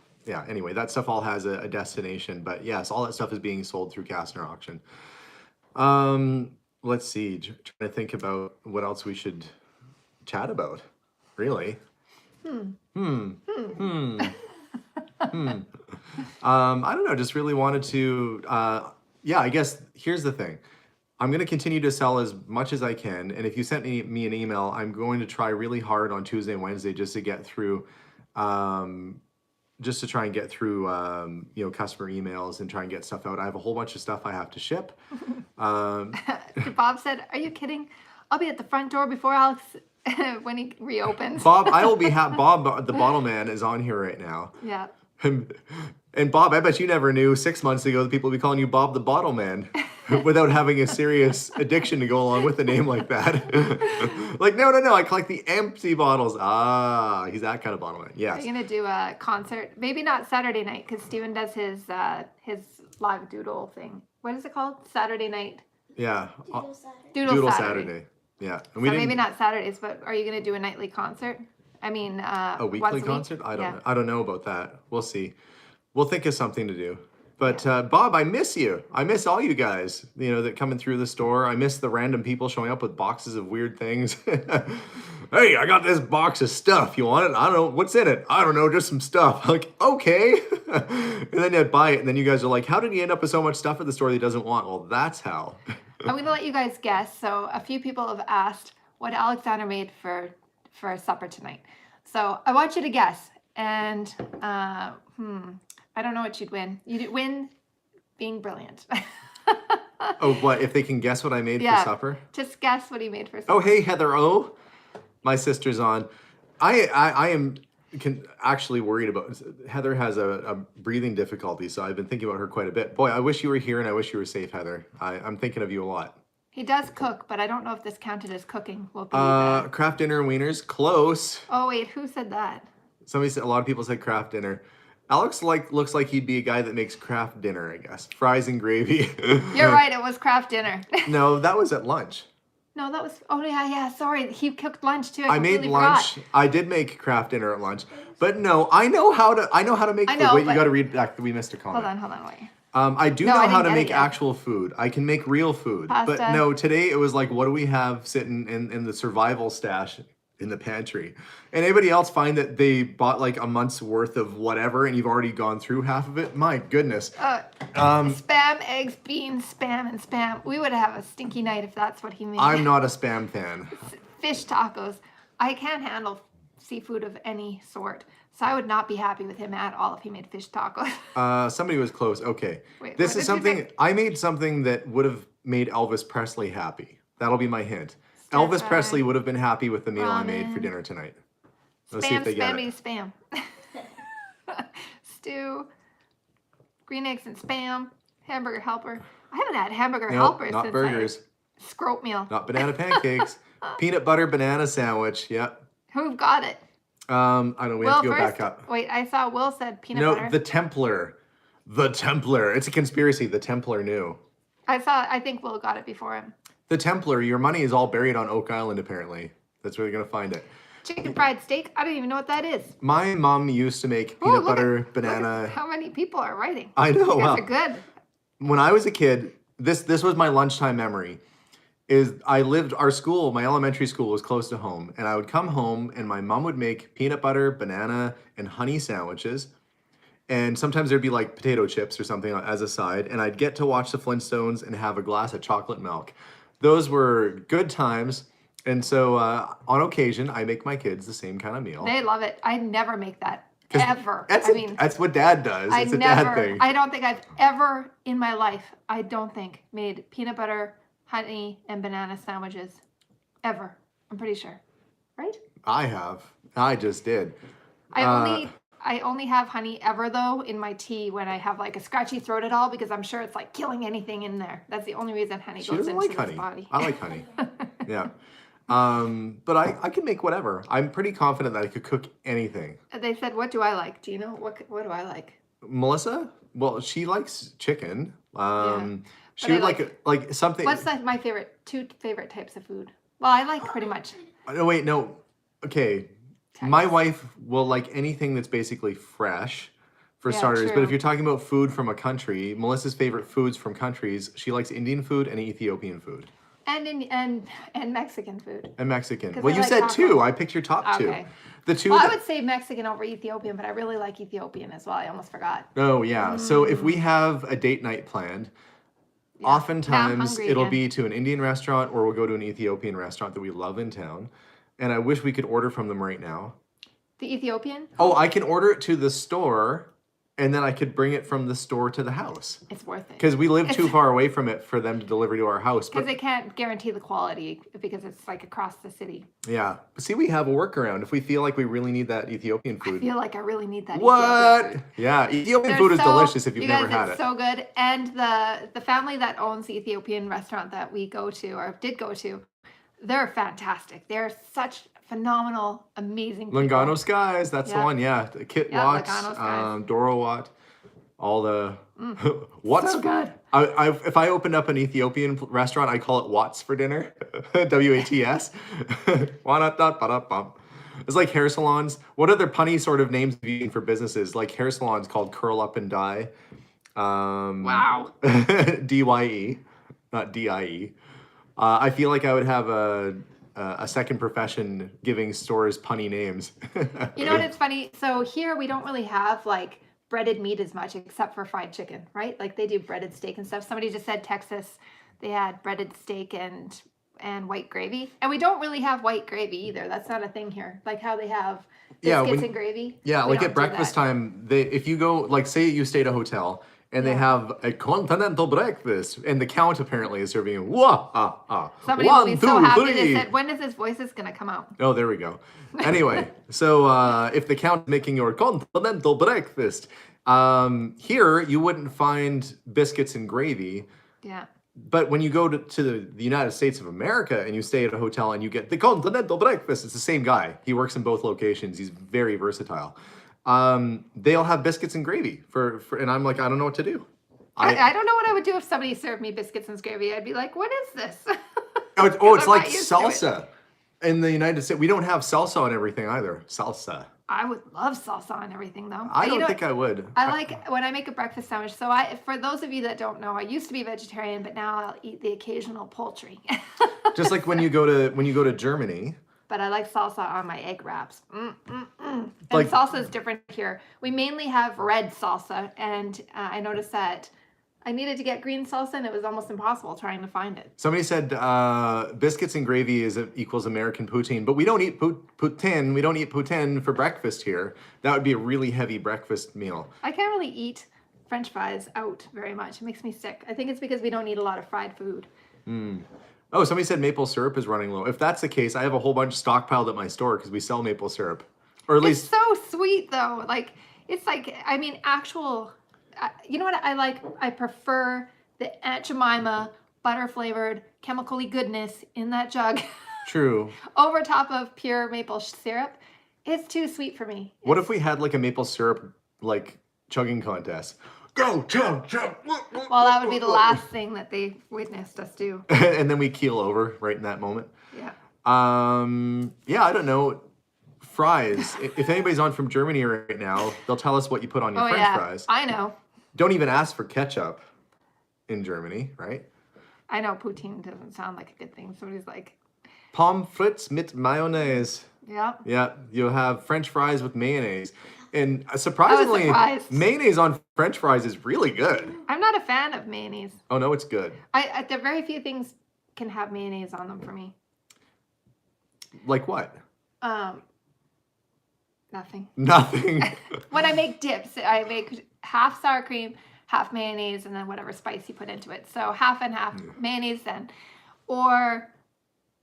anyway, that stuff all has a destination. But yes, all that stuff is being sold through Kastner auction. Let's see, trying to think about what else we should chat about, really. I don't know, just really wanted to, I guess here's the thing. I'm going to continue to sell as much as I can. And if you sent me an email, I'm going to try really hard on Tuesday and Wednesday just to get through, customer emails and try and get stuff out. I have a whole bunch of stuff I have to ship.
Bob said, are you kidding? I'll be at the front door before when he reopens.
Bob, I will be Bob, the bottle man, is on here right now.
Yeah.
And Bob, I bet you never knew 6 months ago that people would be calling you Bob the Bottle Man without having a serious addiction to go along with a name like that. Like, no, I collect the empty bottles. Ah, he's that kind of bottle man. Yes.
Are you gonna do a concert? Maybe not Saturday night, because Steven does his live doodle thing. What is it called? Saturday night.
Yeah.
Doodle Saturday.
Saturday. Yeah. And
So maybe not Saturdays, but are you gonna do a nightly concert? I mean,
a
once
weekly
week?
concert? I don't
Yeah.
know. I don't know about that. We'll see. We'll think of something to do. But Bob, I miss you. I miss all you guys, that coming through the store. I miss the random people showing up with boxes of weird things. Hey, I got this box of stuff. You want it? I don't know. What's in it? I don't know. Just some stuff. I'm like, okay. And then I'd buy it. And then you guys are like, how did he end up with so much stuff at the store that he doesn't want? Well, that's how.
I'm gonna let you guys guess. So a few people have asked what Alexander made for supper tonight. So I want you to guess. And I don't know what you'd win. You'd win being brilliant.
Oh, what? If they can guess what I made for supper?
Just guess what he made for supper.
Oh, hey, Heather O. My sister's on. I am actually worried about... Heather has a breathing difficulty, so I've been thinking about her quite a bit. Boy, I wish you were here and I wish you were safe, Heather. I'm thinking of you a lot.
He does cook, but I don't know if this counted as cooking. Will be
Kraft dinner and wieners. Close.
Oh, wait, who said that?
Somebody said, a lot of people said Kraft dinner. Alex looks like he'd be a guy that makes Kraft dinner, I guess. Fries and gravy.
You're right, it was Kraft dinner.
No, that was at lunch.
No, that was, oh yeah, sorry. He cooked lunch too.
I made lunch. I did make Kraft dinner at lunch. But no, I know how to make food. Wait, you got to read back. We missed a comment.
Hold on, wait.
I do know how to make actual food. I can make real food.
Pasta.
But no, today it was like, what do we have sitting in the survival stash in the pantry? And anybody else find that they bought like a month's worth of whatever and you've already gone through half of it? My goodness.
Spam, eggs, beans, spam, and spam. We would have a stinky night if that's what he made.
I'm not a spam fan.
Fish tacos. I can't handle seafood of any sort. So I would not be happy with him at all if he made fish tacos.
Somebody was close. Okay.
Wait,
this is something, I made something that would have made Elvis Presley happy. That'll be my hint. Elvis Presley would have been happy with the meal I made for dinner tonight. Let's see if they get it.
Spam. Stew, green eggs and spam, hamburger helper. I haven't had hamburger helper
not
since
burgers.
Scrope meal.
Not banana pancakes. Peanut butter banana sandwich. Yep.
Who got it?
I don't know. We have to go back up.
Wait, I saw Will said peanut butter.
No, the Templar. The Templar. It's a conspiracy. The Templar knew.
I think Will got it before him.
The Templar. Your money is all buried on Oak Island, apparently. That's where you're going to find it.
Chicken fried steak? I don't even know what that is.
My mom used to make peanut butter, banana.
How many people are writing?
I know.
You guys are good.
When I was a kid, this was my lunchtime memory. Our school, my elementary school was close to home, and I would come home and my mom would make peanut butter, banana, and honey sandwiches. And sometimes there'd be like potato chips or something as a side, and I'd get to watch the Flintstones and have a glass of chocolate milk. Those were good times. And so on occasion, I make my kids the same kind of meal.
They love it. I never make that. Ever.
That's what Dad does. It's a dad thing.
I don't think I've ever in my life, made peanut butter, honey, and banana sandwiches. Ever. I'm pretty sure. Right?
I have. I just did.
I only have honey ever though in my tea when I have like a scratchy throat at all because I'm sure it's like killing anything in there. That's the only reason honey goes into this body.
I like honey. Yeah. But I can make whatever. I'm pretty confident that I could cook anything.
They said, what do I like? Do you know? What do I like?
Melissa? Well, she likes chicken. She would like something.
What's my two favorite types of food? Well, I like pretty much.
No, wait, no. Okay. My wife will like anything that's basically fresh for starters.
True.
But if you're talking about food from a country, Melissa's favorite foods from countries, she likes Indian food and Ethiopian food.
And Mexican food.
And Mexican. Well, you said two. I picked your top two. The two.
Well, I would say Mexican over Ethiopian, but I really like Ethiopian as well. I almost forgot.
Oh, yeah. So if we have a date night planned, oftentimes it'll be to an Indian restaurant or we'll go to an Ethiopian restaurant that we love in town. And I wish we could order from them right now.
The Ethiopian?
Oh, I can order it to the store and then I could bring it from the store to the house.
It's worth it.
Because we live too far away from it for them to deliver to our house.
Because
But
they can't guarantee the quality because it's like across the city.
yeah, but see, we have a workaround if we feel like we really need that Ethiopian
I
food.
feel like I really need that.
What?
Ethiopian food.
Yeah, Ethiopian
They're
food is
so-
delicious if you've
you guys,
never had
it's
it.
so good. And the family that owns the Ethiopian restaurant that we go to or did go to, they're fantastic. They're such phenomenal, amazing people.
Lungano Skies, that's the
Yeah.
one. Yeah, Kit
Yeah,
Watts,
Lungano Skies.
Doro Watt, all the Watts.
So good.
If I opened up an Ethiopian restaurant, I call it Watts for dinner. WATS. It's like hair salons. What other punny sort of names have you seen for businesses? Like hair salons called Curl Up and Dye.
Wow.
DYE, not DIE. I feel like I would have a second profession giving stores punny names.
You know what? It's funny. So here we don't really have like breaded meat as much except for fried chicken, right? Like they do breaded steak and stuff. Somebody just said Texas, they had breaded steak and white gravy. And we don't really have white gravy either. That's not a thing here. Like how they have
Yeah,
biscuits
when-
and gravy.
Yeah,
We
like
don't
at
do
breakfast
that.
time, if you go, like say you stay at a hotel and they
Yeah.
have a continental breakfast, and the count apparently is serving
Somebody will be so happy they
three.
said, when is his voice is going to come out?
Oh, there we go. Anyway, so if the count's making your continental breakfast, here you wouldn't find biscuits and gravy.
Yeah.
But when you go to the United States of America and you stay at a hotel and you get the continental breakfast, it's the same guy. He works in both locations. He's very versatile. They'll have biscuits and gravy and I'm like, I don't know what to do.
I don't know what I would do if somebody served me biscuits and gravy. I'd be like, what is this?
It's
I'm
like
not used to it.
salsa. In the United States, we don't have salsa on everything either. Salsa.
I would love salsa on everything though.
I
But you
don't
know
think I would.
I like when I make a breakfast sandwich. So for those of you that don't know, I used to be vegetarian, but now I'll eat the occasional poultry.
Just like when you go to Germany.
But I like salsa on my egg wraps. And
Like-
salsa is different here. We mainly have red salsa, and I noticed that I needed to get green salsa, and it was almost impossible trying to find it.
Somebody said biscuits and gravy equals American poutine, but we don't eat poutine. We don't eat poutine for breakfast here. That would be a really heavy breakfast meal.
I can't really eat French fries out very much. It makes me sick. I think it's because we don't eat a lot of fried food.
Oh, somebody said maple syrup is running low. If that's the case, I have a whole bunch stockpiled at my store because we sell maple syrup, or at
It's
least
so sweet though. Like it's like I mean actual. You know what I like? I prefer the Aunt Jemima butter flavored chemically goodness in that jug
true.
over top of pure maple syrup. It's too sweet for me.
What if we had like a maple syrup like chugging contest? Go chug chug.
Well, that would be the last thing that they witnessed us do.
And then we keel over right in that moment.
Yeah.
Yeah, I don't know. Fries. If anybody's on from Germany right now, they'll tell us what you put on your
Oh
French
yeah.
fries.
I know.
Don't even ask for ketchup in Germany, right?
I know poutine doesn't sound like a good thing. Somebody's like,
Pommes frites mit Mayonnaise.
yeah.
Yeah, you'll have French fries with mayonnaise. And surprisingly,
surprised.
mayonnaise on French fries is really good.
I'm not a fan of mayonnaise.
Oh no, it's good.
There are very few things can have mayonnaise on them for me.
Like what?
Nothing.
Nothing.
When I make dips, I make half sour cream, half mayonnaise, and then whatever spice you put into it. So half and half mayonnaise then. Or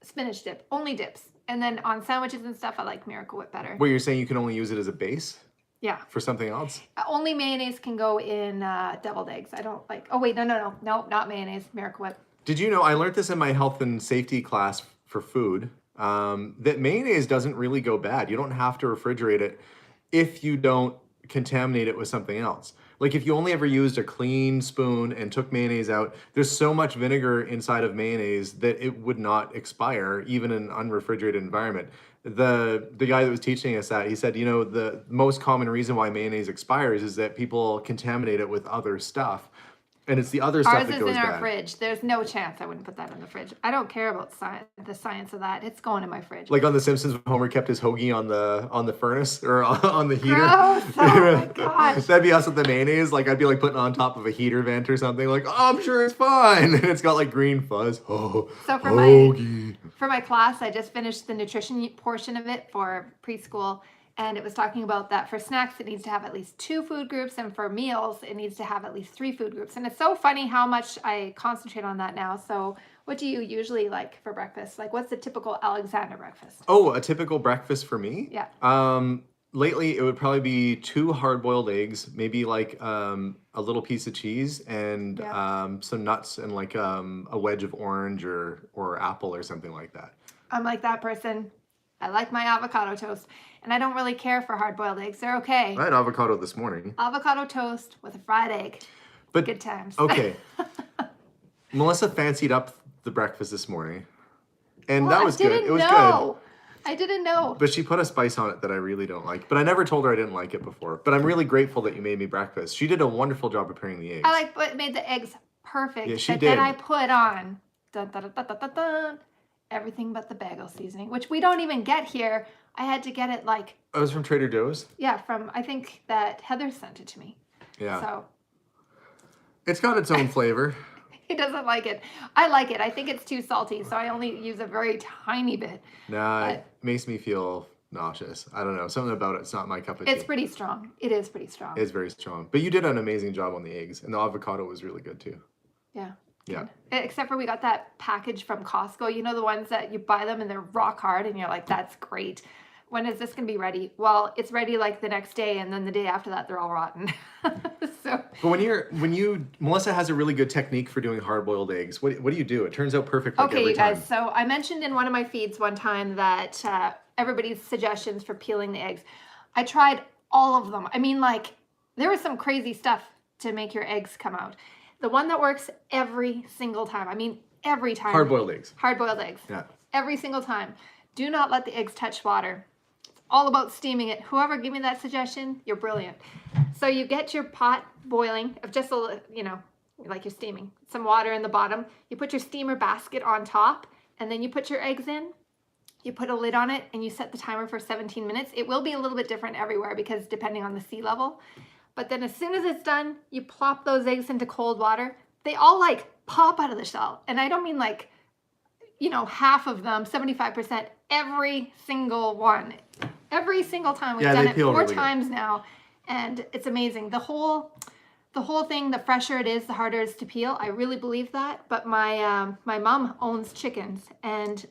spinach dip, only dips. And then on sandwiches and stuff, I like Miracle Whip better.
Where you're saying you can only use it as a base
Yeah.
for something else?
Only mayonnaise can go in deviled eggs. I don't like, oh wait, no, not mayonnaise, Miracle Whip.
Did you know, I learned this in my health and safety class for food, that mayonnaise doesn't really go bad. You don't have to refrigerate it if you don't contaminate it with something else. Like if you only ever used a clean spoon and took mayonnaise out, there's so much vinegar inside of mayonnaise that it would not expire even in an unrefrigerated environment. The guy that was teaching us that, he said, you know, the most common reason why mayonnaise expires is that people contaminate it with other stuff. And it's the other stuff
Ours
that
is
goes
in our
bad.
fridge. There's no chance I wouldn't put that in the fridge. I don't care about the science of that. It's going in my fridge.
Like on The Simpsons, when Homer kept his hoagie on the furnace or on the heater.
Gross. Oh my gosh.
That'd be us with the mayonnaise. Like I'd be like putting it on top of a heater vent or something. Like, oh, I'm sure it's fine. And it's got like green fuzz. Oh,
So
hoagie.
for my class, I just finished the nutrition portion of it for preschool, And it was talking about that for snacks, it needs to have at least 2 food groups, and for meals, it needs to have at least 3 food groups. And it's so funny how much I concentrate on that now. So, what do you usually like for breakfast? Like, what's the typical Alexander breakfast?
Oh, a typical breakfast for me?
Yeah.
Lately, it would probably be 2 hard-boiled eggs, maybe like a little piece of cheese, and some nuts, and like a wedge of orange or apple or something like that.
I'm like that person. I like my avocado toast, and I don't really care for hard-boiled eggs. They're okay.
I had avocado this morning.
Avocado toast with a fried egg.
But
good times.
Okay. Melissa fancied up the breakfast this morning, and that was good. It was good.
I didn't know.
But she put a spice on it that I really don't like. But I never told her I didn't like it before. But I'm really grateful that you made me breakfast. She did a wonderful job preparing the eggs.
But made the eggs perfect.
Yeah, she
but
did.
Then I put on everything but the bagel seasoning, which we don't even get here. I had to get it like.
Oh, it was from Trader Joe's?
Yeah, I think that Heather sent it to me.
Yeah.
So.
It's got its own flavor.
He doesn't like it. I like it. I think it's too salty, so I only use a very tiny bit.
Nah, it makes me feel nauseous. I don't know. Something about it's not my cup of tea.
It's pretty strong. It is pretty strong.
It's very strong. But you did an amazing job on the eggs, and the avocado was really good too.
Yeah.
Yeah.
Except for we got that package from Costco. You know, the ones that you buy them and they're rock hard and you're like, that's great. When is this going to be ready? Well, it's ready like the next day, and then the day after that, they're all rotten. So.
But Melissa has a really good technique for doing hard-boiled eggs. What do you do? It turns out perfect like
okay,
every
you guys.
time.
So I mentioned in one of my feeds one time that everybody's suggestions for peeling the eggs. I tried all of them. I mean, like, there was some crazy stuff to make your eggs come out. The one that works every single time. I mean, every time.
Hard-boiled eggs.
Hard-boiled eggs.
Yeah.
Every single time. Do not let the eggs touch water. All about steaming it. Whoever gave me that suggestion, you're brilliant. So you get your pot boiling of just a little, like you're steaming, some water in the bottom. You put your steamer basket on top, and then you put your eggs in. You put a lid on it, and you set the timer for 17 minutes. It will be a little bit different everywhere because depending on the sea level. But then as soon as it's done, you plop those eggs into cold water. They all like pop out of the shell. And I don't mean like, half of them, 75%, every single one. Every single time. We've done it 4
really
times now, and it's amazing. The whole thing, the fresher it is, the harder it is to peel. I really believe that. But my mom owns chickens, and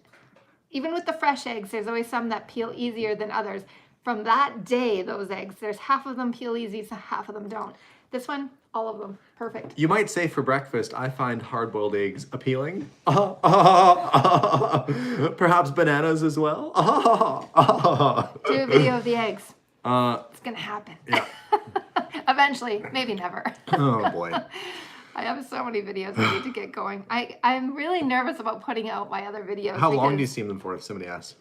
even with the fresh eggs, there's always some that peel easier than others. From that day, those eggs, there's half of them peel easy, so half of them don't. This one, all of them, perfect.
You might say for breakfast, I find hard-boiled eggs appealing. Perhaps bananas as well.
Do a video of the eggs. It's gonna happen.
Yeah.
Eventually, maybe never.
Oh boy.
I have so many videos I need to get going. I'm really nervous about putting out my other videos.
How long do you steam them for, if somebody asks?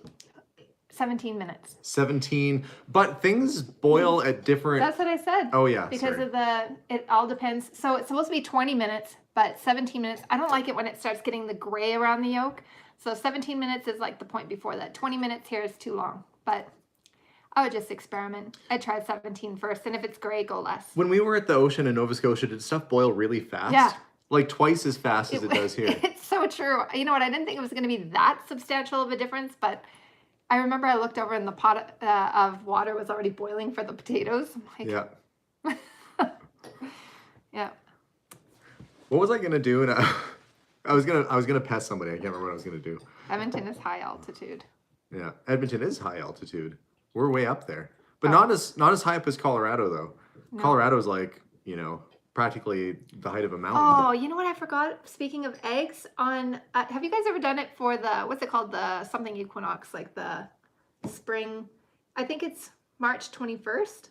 17 minutes.
17, but things boil at different...
That's what I said.
Oh yeah,
because
sorry.
It all depends. So it's supposed to be 20 minutes, but 17 minutes. I don't like it when it starts getting the gray around the yolk. So 17 minutes is like the point before that. 20 minutes here is too long, but I would just experiment. I tried 17 first, and if it's gray, go less.
When we were at the ocean in Nova Scotia, did stuff boil really fast?
Yeah.
Like twice as fast as it does here.
It's so true. You know what? I didn't think it was going to be that substantial of a difference, but I remember I looked over and the pot of water was already boiling for the potatoes. I'm like,
Yeah.
Yeah.
What was I gonna do? And I was gonna pest somebody. I can't remember what I was gonna do.
Edmonton is high altitude.
Yeah, Edmonton is high altitude. We're way up there, but
Oh.
not as high up as Colorado though.
No.
Colorado's like practically the height of a mountain.
Oh, you know what I forgot? Speaking of eggs, have you guys ever done it for what's it called? The something equinox, like the spring. I think it's March 21st.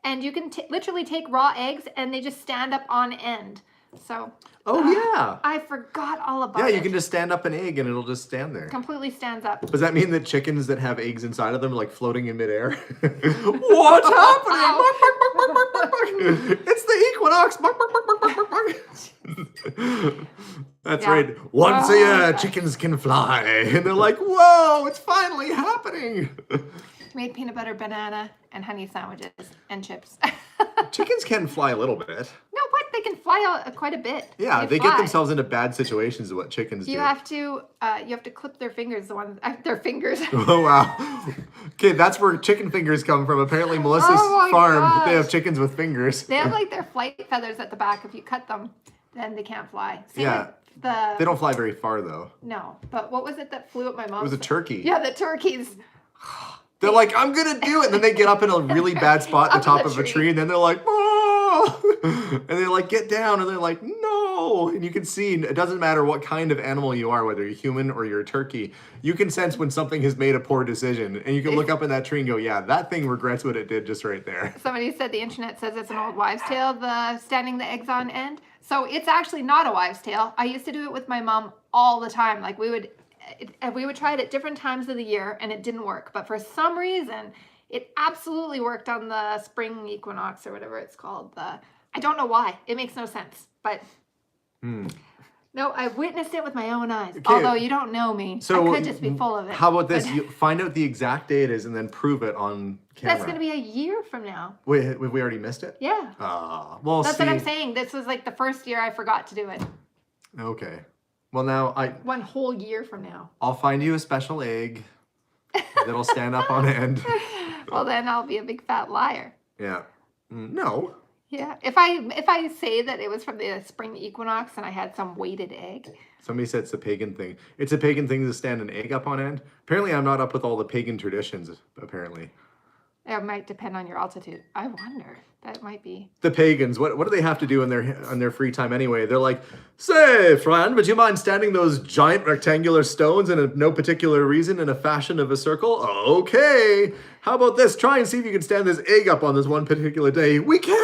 And you can literally take raw eggs and they just stand up on end. So.
Oh yeah.
I forgot all about it.
Yeah, you can just stand up an egg and it'll just stand there.
Completely stands up.
Does that mean that chickens that have eggs inside of them are like floating in midair? What's happening? It's the equinox. That's
Yeah.
right. Once a year, chickens can fly. And they're like, whoa, it's finally happening.
Made peanut butter, banana, and honey sandwiches and chips.
Chickens can fly a little bit.
No, what? They they can fly out quite a bit.
Yeah, they
fly.
get themselves into bad situations is what chickens do.
You have to clip their fingers. Their fingers.
Oh, wow. Okay, that's where chicken fingers come from. Apparently, Melissa's
Oh my
farm, they
gosh.
have chickens with fingers.
They have like their flight feathers at the back. If you cut them, then they can't fly. Same
Yeah.
with the.
They don't fly very far, though.
No, but what was it that flew at my mom's?
It was a turkey.
Yeah, the turkeys.
They're like, I'm gonna do it. And then they get up in a really bad spot at the
Up
top
in
of
the
a
tree.
tree, and then they're like, oh! And they're like, get down. And they're like, no. And you can see, it doesn't matter what kind of animal you are, whether you're human or you're a turkey, you can sense when something has made a poor decision. And you can look up in that tree and go, yeah, that thing regrets what it did just right there.
Somebody said the internet says it's an old wives' tale, the standing the eggs on end. So it's actually not a wives' tale. I used to do it with my mom all the time. Like we would try it at different times of the year and it didn't work. But for some reason, it absolutely worked on the spring equinox or whatever it's called. I don't know why. It makes no sense. But no, I witnessed it with my own eyes.
Okay.
Although you don't know me. I could just be full of it.
How about this?
But
You find out the exact day it is and then prove it on camera.
that's going to be a year from now.
Wait, have we already missed it?
Yeah.
Well,
That's
see.
what I'm saying. This was like the first year I forgot to do it.
Okay. Well, now
One whole year from now.
I'll find you a special egg that'll stand up on end.
Well, then I'll be a big fat liar.
Yeah. No.
Yeah. If I say that it was from the spring equinox and I had some weighted egg.
Somebody said it's a pagan thing. It's a pagan thing to stand an egg up on end. Apparently, I'm not up with all the pagan traditions, apparently.
It might depend on your altitude. I wonder. That might be.
The pagans, what do they have to do in their free time anyway? They're like, say, friend, would you mind standing those giant rectangular stones in no particular reason in a fashion of a circle? Okay. How about this? Try and see if you can stand this egg up on this one particular day. We can!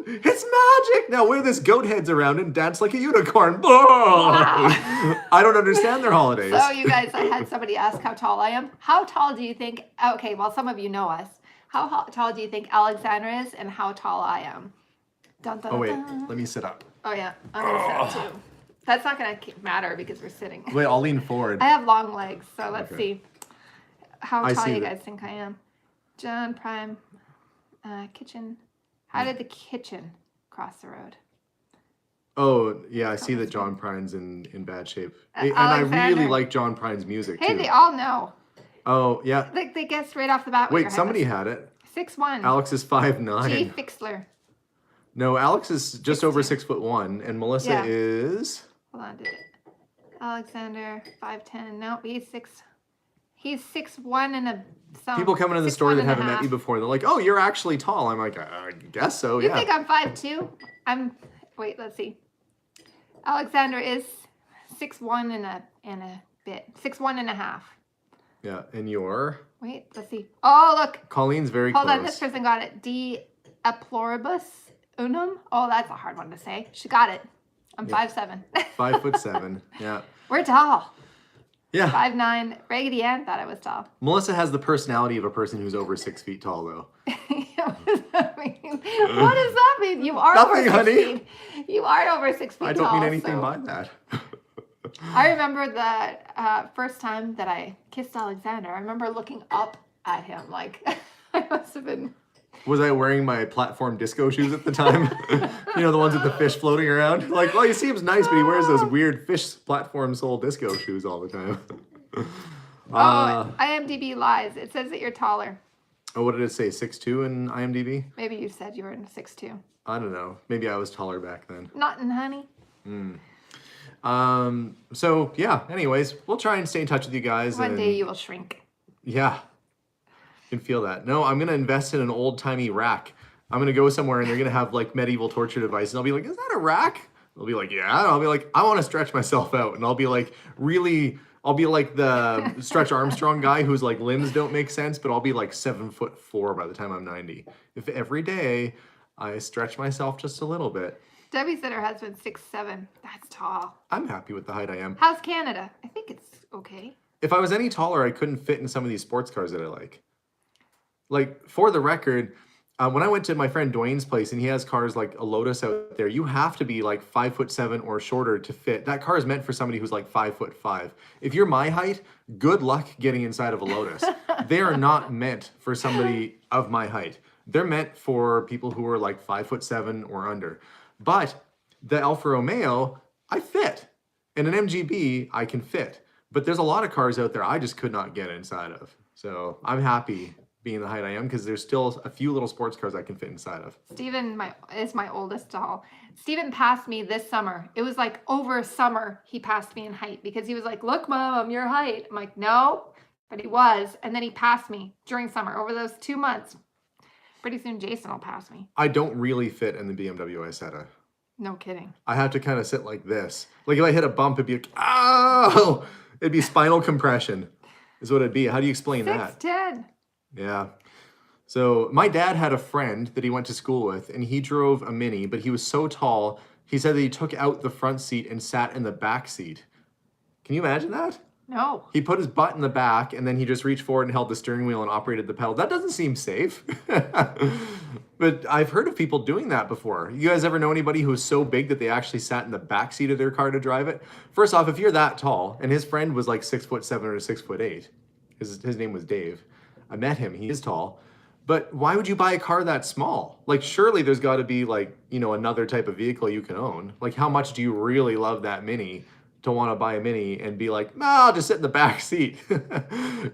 It's magic! Now wear this goat heads around and dance like a unicorn. I don't understand their holidays.
So you guys, I had somebody ask how tall I am. How tall do you think? Okay, well, some of you know us. How tall do you think Alexandra is, and how tall I am? Dun, dun,
Oh wait,
dun.
let me sit up.
Oh yeah, I'm gonna sit up too. That's not gonna matter because we're sitting.
Wait, I'll lean forward.
I have long legs, so let's
Okay.
see. How
I
tall
see
you
that.
guys think I am? John Prime, kitchen. How did the kitchen cross the road?
Oh, yeah, I see that John Prine's in bad shape. And
Alexander.
I really like John Prine's music,
Hey,
too.
they all know.
Oh, yeah.
Like they guessed right off the bat. What
Wait,
your height
somebody
was.
had it.
6'1".
Alex is 5'9".
G. Fixler.
No, Alex is just over 6'1", and Melissa
Yeah.
is...
Hold on, did it? Alexander 5'10". No, he's 6'1" and a some.
People coming in the
6'1"
store that
and a
haven't met
half.
you before, they're like, oh, you're actually tall. I'm like, I guess so,
You
yeah.
think I'm 5'2"? Wait, let's see. Alexander is 6'1" and a bit. 6'1" and a half.
Yeah, and you're...
Wait, let's see. Oh, look.
Coleen's very
Hold
close.
on, this person got it. D. Aploribus unum. Oh, that's a hard one to say. She got it. I'm 5'7".
5'7", yeah.
We're tall.
Yeah.
5'9". Raggedy Ann thought I was tall.
Melissa has the personality of a person who's over 6 feet tall, though.
What does that mean? What does that mean? You are
Nothing,
over 6
honey.
feet. You are over 6 feet
I
tall.
don't mean anything
so-
by that.
I remember the first time that I kissed Alexander. I remember looking up at him like I must have been.
Was I wearing my platform disco shoes at the time? You know, the ones with the fish floating around? Like, well, he seems nice, but he wears those weird fish platform sole disco shoes all the time.
IMDb lies. It says that you're taller.
Oh, what did it say? 6'2" in IMDb?
Maybe you said you were in 6'2".
I don't know. Maybe I was taller back then.
Not in honey.
So, yeah, anyways, we'll try and stay in touch with you guys.
One
and,
day you will shrink.
Yeah. Can feel that. No, I'm going to invest in an old-timey rack. I'm going to go somewhere and they're going to have, like, medieval torture devices. And I'll be like, is that a rack? They'll be like, yeah. And I'll be like, I want to stretch myself out. And I'll be like, really... I'll be like the Stretch Armstrong guy whose like limbs don't make sense, but I'll be like 7'4" by the time I'm 90. If every day I stretch myself just a little bit,
Debbie said her husband's 6'7". That's tall.
I'm happy with the height I am.
How's Canada? I think it's okay.
If I was any taller, I couldn't fit in some of these sports cars that I like. Like, for the record, when I went to my friend Dwayne's place and he has cars like a Lotus out there, you have to be like 5'7" or shorter to fit. That car is meant for somebody who's like 5'5". If you're my height, good luck getting inside of a Lotus. They are not meant for somebody of my height. They're meant for people who are like 5'7" or under. But The Alfa Romeo, I fit. In an MGB, I can fit. But there's a lot of cars out there I just could not get inside of. So I'm happy being the height I am because there's still a few little sports cars I can fit inside of.
Steven is my oldest doll. Steven passed me this summer. It was like over summer he passed me in height because he was like, look, Mom, I'm your height. I'm like, no, but he was. And then he passed me during summer over those 2 months. Pretty soon Jason will pass me.
I don't really fit in the BMW Isetta.
No kidding.
I have to kind of sit like this. Like if I hit a bump, it'd be like, oh, it'd be spinal compression is what it'd be. How do you explain that?
6'10".
Yeah. So my dad had a friend that he went to school with, and he drove a Mini, but he was so tall, he said that he took out the front seat and sat in the back seat. Can you imagine that?
No.
He put his butt in the back, and then he just reached forward and held the steering wheel and operated the pedal. That doesn't seem safe. But I've heard of people doing that before. You guys ever know anybody who was so big that they actually sat in the back seat of their car to drive it? First off, if you're that tall, and his friend was like 6'7" or 6'8", his name was Dave. I met him, he is tall. But why would you buy a car that small? Like, surely there's got to be like, you know, another type of vehicle you can own. Like, how much do you really love that Mini to want to buy a Mini and be like, nah, I'll just sit in the back seat.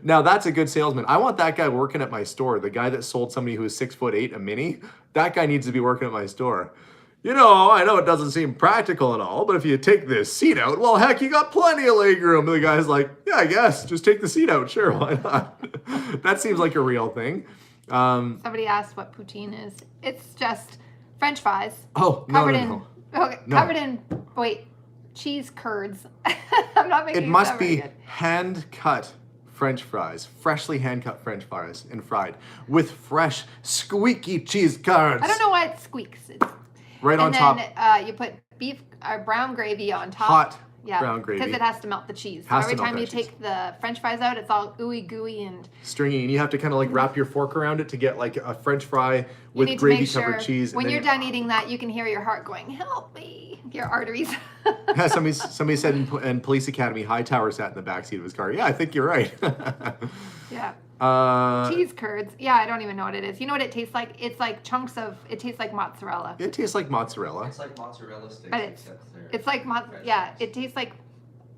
Now that's a good salesman. I want that guy working at my store. The guy that sold somebody who was 6'8" a Mini, that guy needs to be working at my store. You know it doesn't seem practical at all, but if you take this seat out, well, heck, you got plenty of leg room. And the guy's like, yeah, I guess, just take the seat out. Sure, why not? That seems like a real thing.
Somebody asked what poutine is. It's just French fries.
Oh, no,
covered
no,
in
no.
okay,
No.
covered in cheese curds. I'm not making
It must
that very
be
good.
hand-cut French fries, freshly hand-cut French fries and fried with fresh, squeaky cheese curds.
I don't know why it squeaks.
Right on
and
top,
then you put beef or brown gravy on top.
hot
Yeah,
brown gravy.
because it has to melt the cheese. So
Has to
every
melt
time
that
you
cheese.
take the French fries out, it's all ooey gooey and
Stringy, and you have to kind of like wrap your fork around it to get like a French fry
you
with
need to make
gravy-covered
sure
cheese.
when
and
you're
then,
done eating that, you can hear your heart going, "Help me!" Your arteries.
Yeah, somebody said in Police Academy, Hightower sat in the backseat of his car. Yeah, I think you're right.
Yeah.
uh,
Cheese curds. Yeah, I don't even know what it is. You know what it tastes like? It's like chunks of. It tastes like mozzarella.
it tastes like mozzarella.
It's like mozzarella sticks,
But it's-
except they're
It's like
French
yeah.
fries.
It tastes like.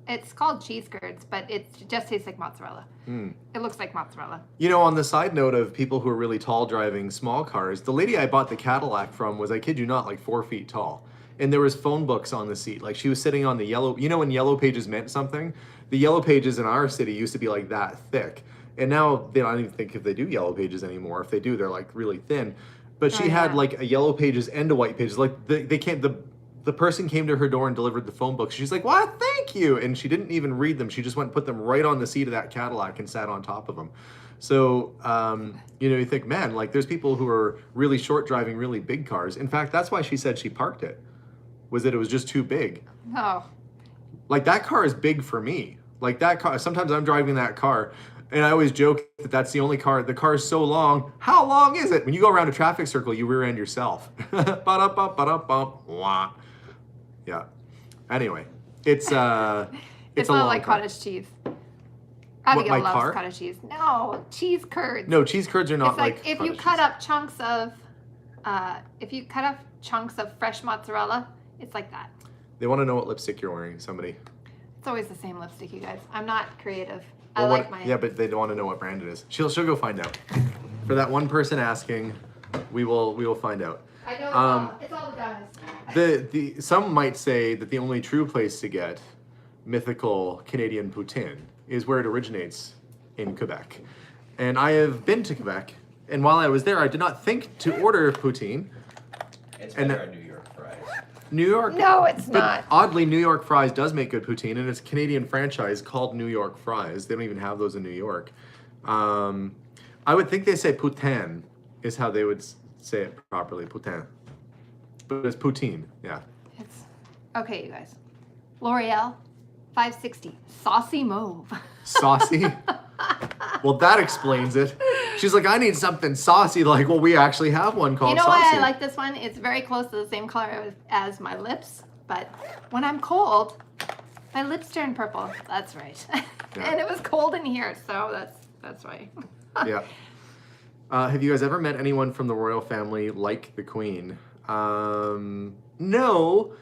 It's called cheese curds, but it just tastes like mozzarella.
Mm.
It looks like mozzarella.
You know, on the side note of people who are really tall driving small cars, the lady I bought the Cadillac from was, I kid you not, like 4 feet tall. And there was phone books on the seat. Like she was sitting on the yellow, you know when yellow pages meant something? The yellow pages in our city used to be like that thick. And now they don't even think if they do yellow pages anymore. If they do, they're like really thin. But she
Oh,
had
yeah.
like a yellow pages and a white pages. Like they can't, the person came to her door and delivered the phone books. She's like, "What? Thank you." And she didn't even read them. She just went and put them right on the seat of that Cadillac and sat on top of them. So, you know, you think, man, like there's people who are really short driving really big cars. In fact, that's why she said she parked it, was that it was just too big.
Oh,
Like that car is big for me. Like that car, sometimes I'm driving that car and I always joke that that's the only car, the car is so long. How long is it? When you go around a traffic circle, you rear end yourself. Ba-da-bum, ba-da-bum, wah. Yeah. Anyway, it's
it's
a
not
long
like
car.
cottage cheese. Abigail
my
loves
car?
cottage cheese. No, cheese curds.
No, cheese curds are not
It's like if you
cottage
cut
cheese.
up chunks of, fresh mozzarella, it's like that.
They want to know what lipstick you're wearing, somebody.
It's always the same lipstick, you guys. I'm not creative. I
Well,
like
what-
mine.
Yeah, but they don't want to know what brand it is. She'll go find out. For that one person asking, we will find out.
I know it's all the guys.
The some might say that the only true place to get mythical Canadian poutine is where it originates in Quebec. And I have been to Quebec, and while I was there, I did not think to order poutine.
It's
And-
better at New York fries.
New York.
No, it's
But
not.
oddly, New York Fries does make good poutine, and it's a Canadian franchise called New York Fries. They don't even have those in New York. I would think they say poutine is how they would say it properly, poutine. But it's poutine, yeah.
It's okay, you guys. L'Oreal, 560, saucy mauve.
Saucy? Well, that explains it. She's like, I need something saucy. Like, well, we actually have one called
You know
saucy.
why I like this one? It's very close to the same color as my lips, but when I'm cold, my lips turn purple. That's right. And it was cold in here, so that's why.
Yeah. Have you guys ever met anyone from the royal family like the Queen? No,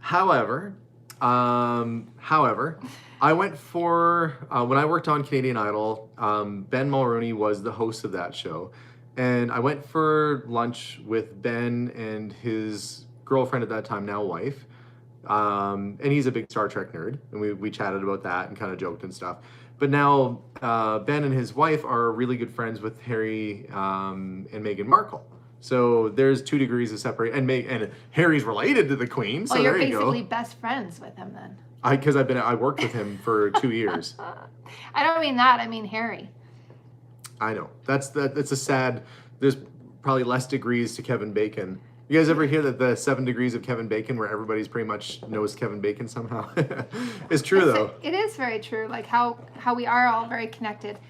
However, I went for when I worked on Canadian Idol. Ben Mulroney was the host of that show, and I went for lunch with Ben and his girlfriend at that time, now wife. And he's a big Star Trek nerd, and we chatted about that and kind of joked and stuff. But now Ben and his wife are really good friends with Harry and Meghan Markle. So there's 2 degrees of separation, and Harry's related to the Queen. So
Well, you're
there you go.
basically best friends with him then.
Because I worked with him for 2 years.
I don't mean that. I mean Harry.
I know that's a sad. There's probably less degrees to Kevin Bacon. You guys ever hear that the 7 degrees of Kevin Bacon, where everybody's pretty much knows Kevin Bacon somehow? It's true though.
It is very true. Like how we are all very connected,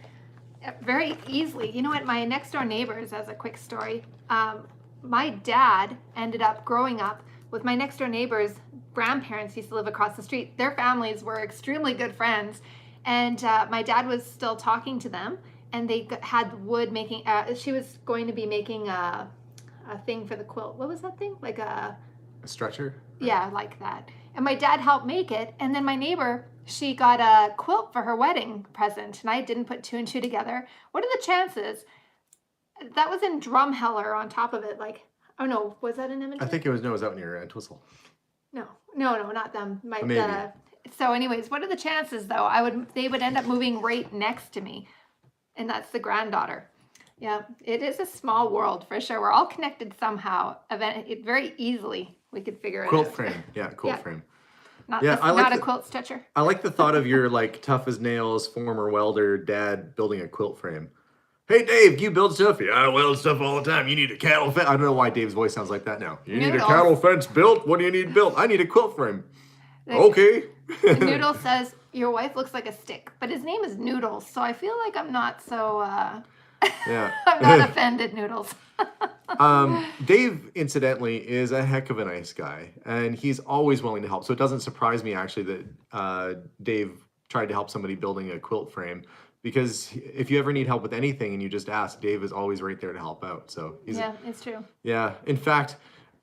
very easily. You know what? My next door neighbors, as a quick story, my dad ended up growing up with my next door neighbors' grandparents. Used to live across the street. Their families were extremely good friends, and my dad was still talking to them. And they had wood making. She was going to be making a thing for the quilt. What was that thing? Like a
stretcher?
Yeah, like that. And my dad helped make it. And then my neighbor, she got a quilt for her wedding present. And I didn't put 2 and 2 together. What are the chances? That was in Drumheller on top of it. Like, oh no, was that in Edmonton?
I think it was out near Entwistle.
No, not them.
Maybe.
So anyways, what are the chances though? They would end up moving right next to me. And that's the granddaughter. Yeah, it is a small world for sure. We're all connected somehow. Very easily we could figure it out.
Quilt frame. Yeah, quilt
Yeah.
frame.
Not,
Yeah, I like
not a
the-
quilt stitcher.
I like the thought of your like tough as nails former welder dad building a quilt frame. Hey Dave, you build stuff? Yeah, I weld stuff all the time. You need a cattle fence. I don't know why Dave's voice sounds like that now. You need a
Noodles.
cattle fence built? What do you need built? I need a quilt frame.
Like,
Okay.
Noodle says, your wife looks like a stick, but his name is Noodles, so I feel like I'm not so,
Yeah.
I'm not offended, Noodles.
Dave, incidentally, is a heck of a nice guy, and he's always willing to help. So it doesn't surprise me, actually, that Dave tried to help somebody building a quilt frame, because if you ever need help with anything and you just ask, Dave is always right there to help out. So
Yeah, it's true.
yeah. In fact,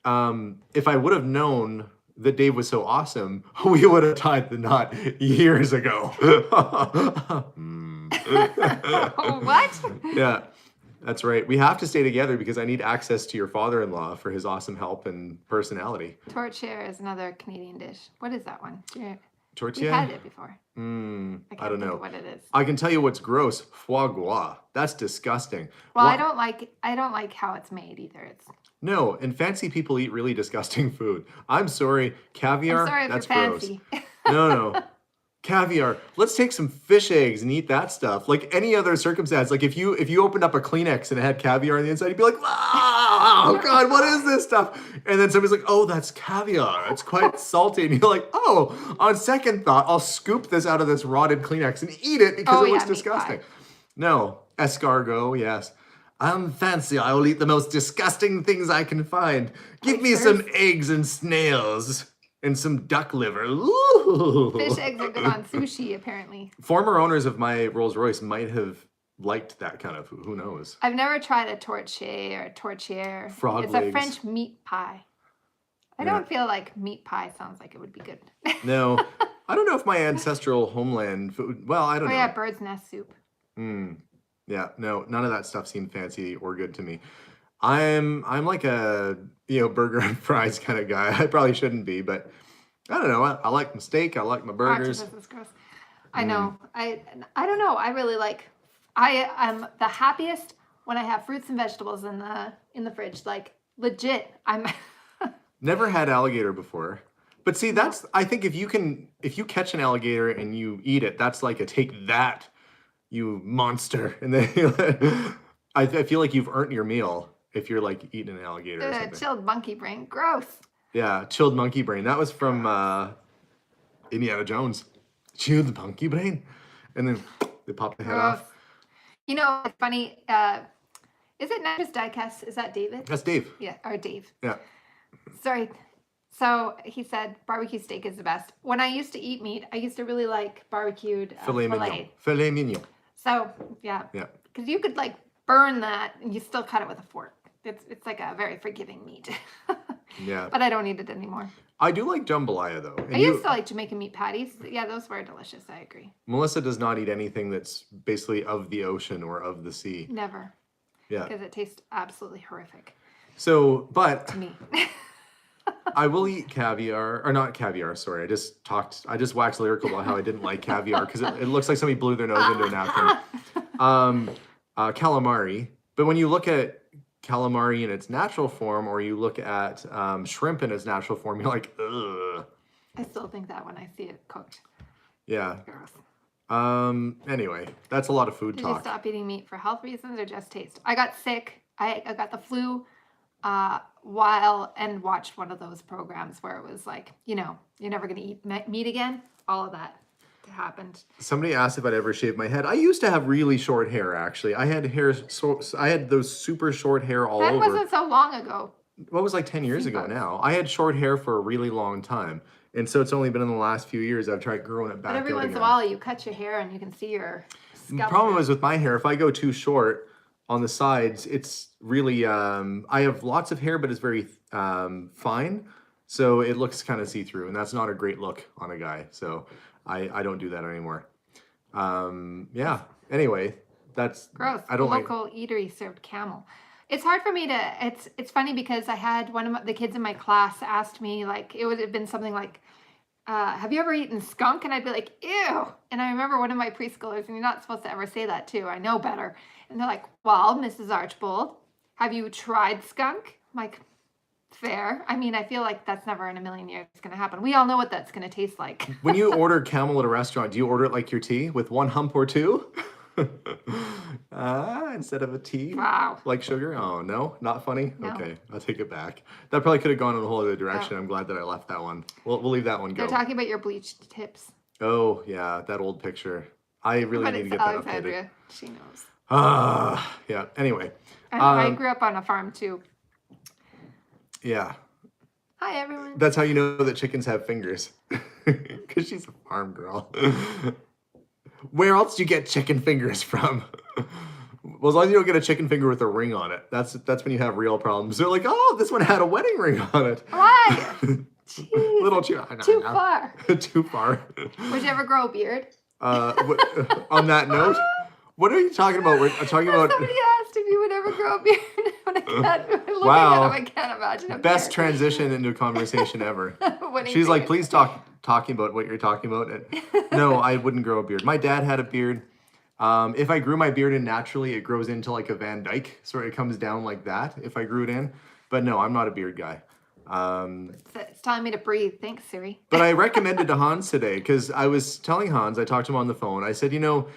if I would have known that Dave was so awesome, we would have tied the knot years ago.
What?
Yeah, that's right. We have to stay together because I need access to your father-in-law for his awesome help and personality.
Tortillere is another Canadian dish. What is that one? We've
Tortilla?
had it before.
I
I
don't
can't
know.
think what it is.
I can tell you what's gross. Foie gras. That's disgusting.
Well,
Wha-
I don't like how it's made either. It's
No, and fancy people eat really disgusting food. I'm sorry. Caviar?
I'm sorry if
That's
you're
gross.
fancy.
No. Caviar. Let's take some fish eggs and eat that stuff. Like any other circumstance, like if you opened up a Kleenex and it had caviar on the inside, you'd be like, oh God, what is this stuff? And then somebody's like, oh, that's caviar. It's quite salty. And you're like, oh, on second thought, I'll scoop this out of this rotted Kleenex and eat it because
Oh,
it looks
yeah, meat
disgusting.
pie.
No, escargot, yes. I'm fancy. I will eat the most disgusting things I can find. Give me some eggs and snails. And some duck liver. Ooh.
Fish eggs are good on sushi, apparently.
Former owners of my Rolls Royce might have liked that kind of food. Who knows?
I've never tried a tortilla or a tortillere.
Frog
It's
legs.
a French meat pie. I
Yeah.
don't feel like meat pie sounds like it would be good.
No, I don't know if my ancestral homeland food. Well, I don't
Oh
know.
yeah, bird's nest soup.
Yeah, no, none of that stuff seemed fancy or good to me. I'm like a burger and fries kind of guy. I probably shouldn't be, but I don't know. I like my steak. I like my burgers.
Octopus is gross. I know. I don't know. I really like. I am the happiest when I have fruits and vegetables in the fridge. Like legit, I'm.
Never had alligator before. But see, that's I think if you catch an alligator and you eat it, that's like a take that, you monster. And then I feel like you've earned your meal if you're like eating an alligator or something.
Chilled monkey brain. Gross.
Yeah, chilled monkey brain. That was from Indiana Jones. Chilled monkey brain. And then they pop the head
Gross.
off.
You know, it's funny. Is it not just diecast? Is that David?
That's Dave.
Yeah, or Dave.
Yeah.
Sorry. So he said barbecue steak is the best. When I used to eat meat, I used to really like barbecued
Filet mignon. Filet mignon.
So yeah,
Yeah.
because you could like burn that and you still cut it with a fork. It's like a very forgiving meat.
Yeah.
But I don't eat it anymore.
I do like jambalaya though. And
I used to like Jamaican meat patties. Yeah, those were delicious. I agree.
Melissa does not eat anything that's basically of the ocean or of the sea.
Never.
Yeah.
Because it tastes absolutely horrific
So, but
to me.
I will eat caviar, or not caviar, sorry. I just waxed lyrical about how I didn't like caviar because it looks like somebody blew their nose into a napkin. Calamari. But when you look at calamari in its natural form, or you look at shrimp in its natural form, you're like, ugh.
I still think that when I see it cooked.
Yeah.
Gross.
Anyway, that's a lot of food
Did you
talk.
stop eating meat for health reasons or just taste? I got sick. I got the flu while and watched one of those programs where it was like, you know, you're never going to eat meat again. All of that happened.
Somebody asked if I'd ever shaved my head. I used to have really short hair, actually. I had hair, I had those super short hair all
That
over.
wasn't so long ago.
What was like 10 years ago now? I had short hair for a really long time. And so it's only been in the last few years I've tried growing it back
But every
out
once in
again.
a while you cut your hair and you can see your
The
scalp.
problem is with my hair, if I go too short on the sides, it's really, I have lots of hair, but it's very fine. So it looks kind of see-through, and that's not a great look on a guy. So I don't do that anymore. Yeah, anyway, that's,
Gross.
I don't like,
Local eatery served camel. It's hard for me to, it's funny because I had one of the kids in my class asked me, like, it would have been something like, have you ever eaten skunk? And I'd be like, ew. And I remember one of my preschoolers, and you're not supposed to ever say that too. I know better. And they're like, well, Mrs. Archbold, have you tried skunk? I'm like, fair. I mean, I feel like that's never in a million years going to happen. We all know what that's going to taste like.
when you order camel at a restaurant, do you order it like your tea with one hump or two? Instead of a tea?
Wow.
Like sugar? Oh, no? Not funny?
No.
Okay, I'll take it back. That probably could have gone in a whole other direction. I'm glad that I left that one. We'll leave that one go.
They're talking about your bleached tips.
Oh, yeah, that old picture. I really
But
need to
it's
get that updated.
Alexandria. She knows.
Yeah, anyway.
I grew up on a farm too.
Yeah,
Hi, everyone.
that's how you know that chickens have fingers. Because she's a farm girl. Where else do you get chicken fingers from? Well, as long as you don't get a chicken finger with a ring on it, that's when you have real problems. They're like, oh, this one had a wedding ring on it.
Why? Jeez,
Little
too far.
Too far.
Would you ever grow a beard?
On that note, what are you talking about? We're talking about
Somebody asked if you would ever grow a beard. And I can't, looking
Wow.
at him, I can't imagine a
best
beard.
transition into a conversation ever.
Wedding
She's like,
beard.
please talking about what you're talking about. And no, I wouldn't grow a beard. My dad had a beard. If I grew my beard in naturally, it grows into like a Van Dyke, so it comes down like that if I grew it in. But no, I'm not a beard guy.
It's telling me to breathe. Thanks, Siri.
But I recommended to Hans today because I was telling Hans, I talked to him on the phone. I said, you know,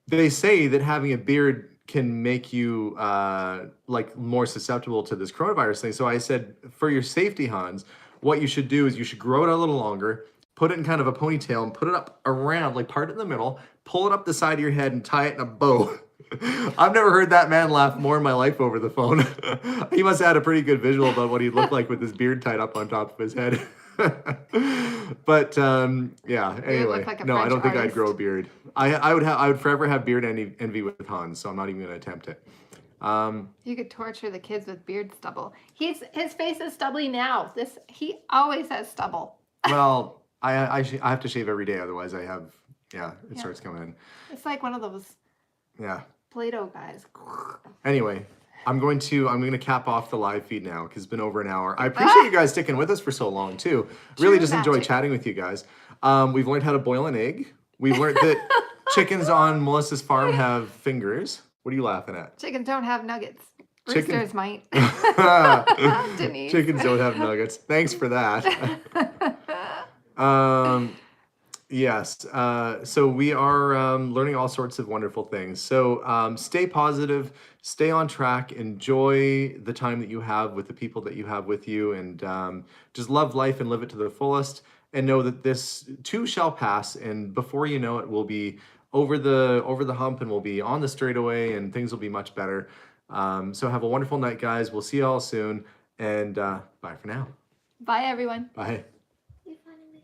they say that having a beard can make you like more susceptible to this coronavirus thing. So I said, for your safety, Hans, what you should do is you should grow it a little longer, put it in kind of a ponytail and put it up around, like part it in the middle, pull it up the side of your head and tie it in a bow. I've never heard that man laugh more in my life over the phone. He must have had a pretty good visual about what he'd look like with his beard tied up on top of his head. But yeah, anyway,
like a
no, I
French
don't think I'd
artist.
grow a beard. I would forever have beard envy with Hans, so I'm not even going to attempt it.
You could torture the kids with beard stubble. His face is stubbly now. He always has stubble.
Well, I have to shave every day, otherwise it starts coming in.
It's like one of those
Yeah.
Play-Doh guys.
Anyway, I'm going to cap off the live feed now because it's been over an hour. I appreciate you guys sticking with us for so long too. Really
True
just enjoy
magic.
chatting with you guys. We've learned how to boil an egg. We've learned that chickens on Melissa's farm have fingers. What are you laughing at?
Chickens don't have nuggets.
Chicken-
Roosters might. Denise.
Chickens don't have nuggets. Thanks for that. Yes. So we are learning all sorts of wonderful things. So stay positive, stay on track, enjoy the time that you have with the people that you have with you, and just love life and live it to the fullest. And know that this too shall pass, and before you know it, we'll be over the hump, and we'll be on the straightaway, and things will be much better. So have a wonderful night, guys. We'll see you all soon, and bye for now.
Bye, everyone.
Bye.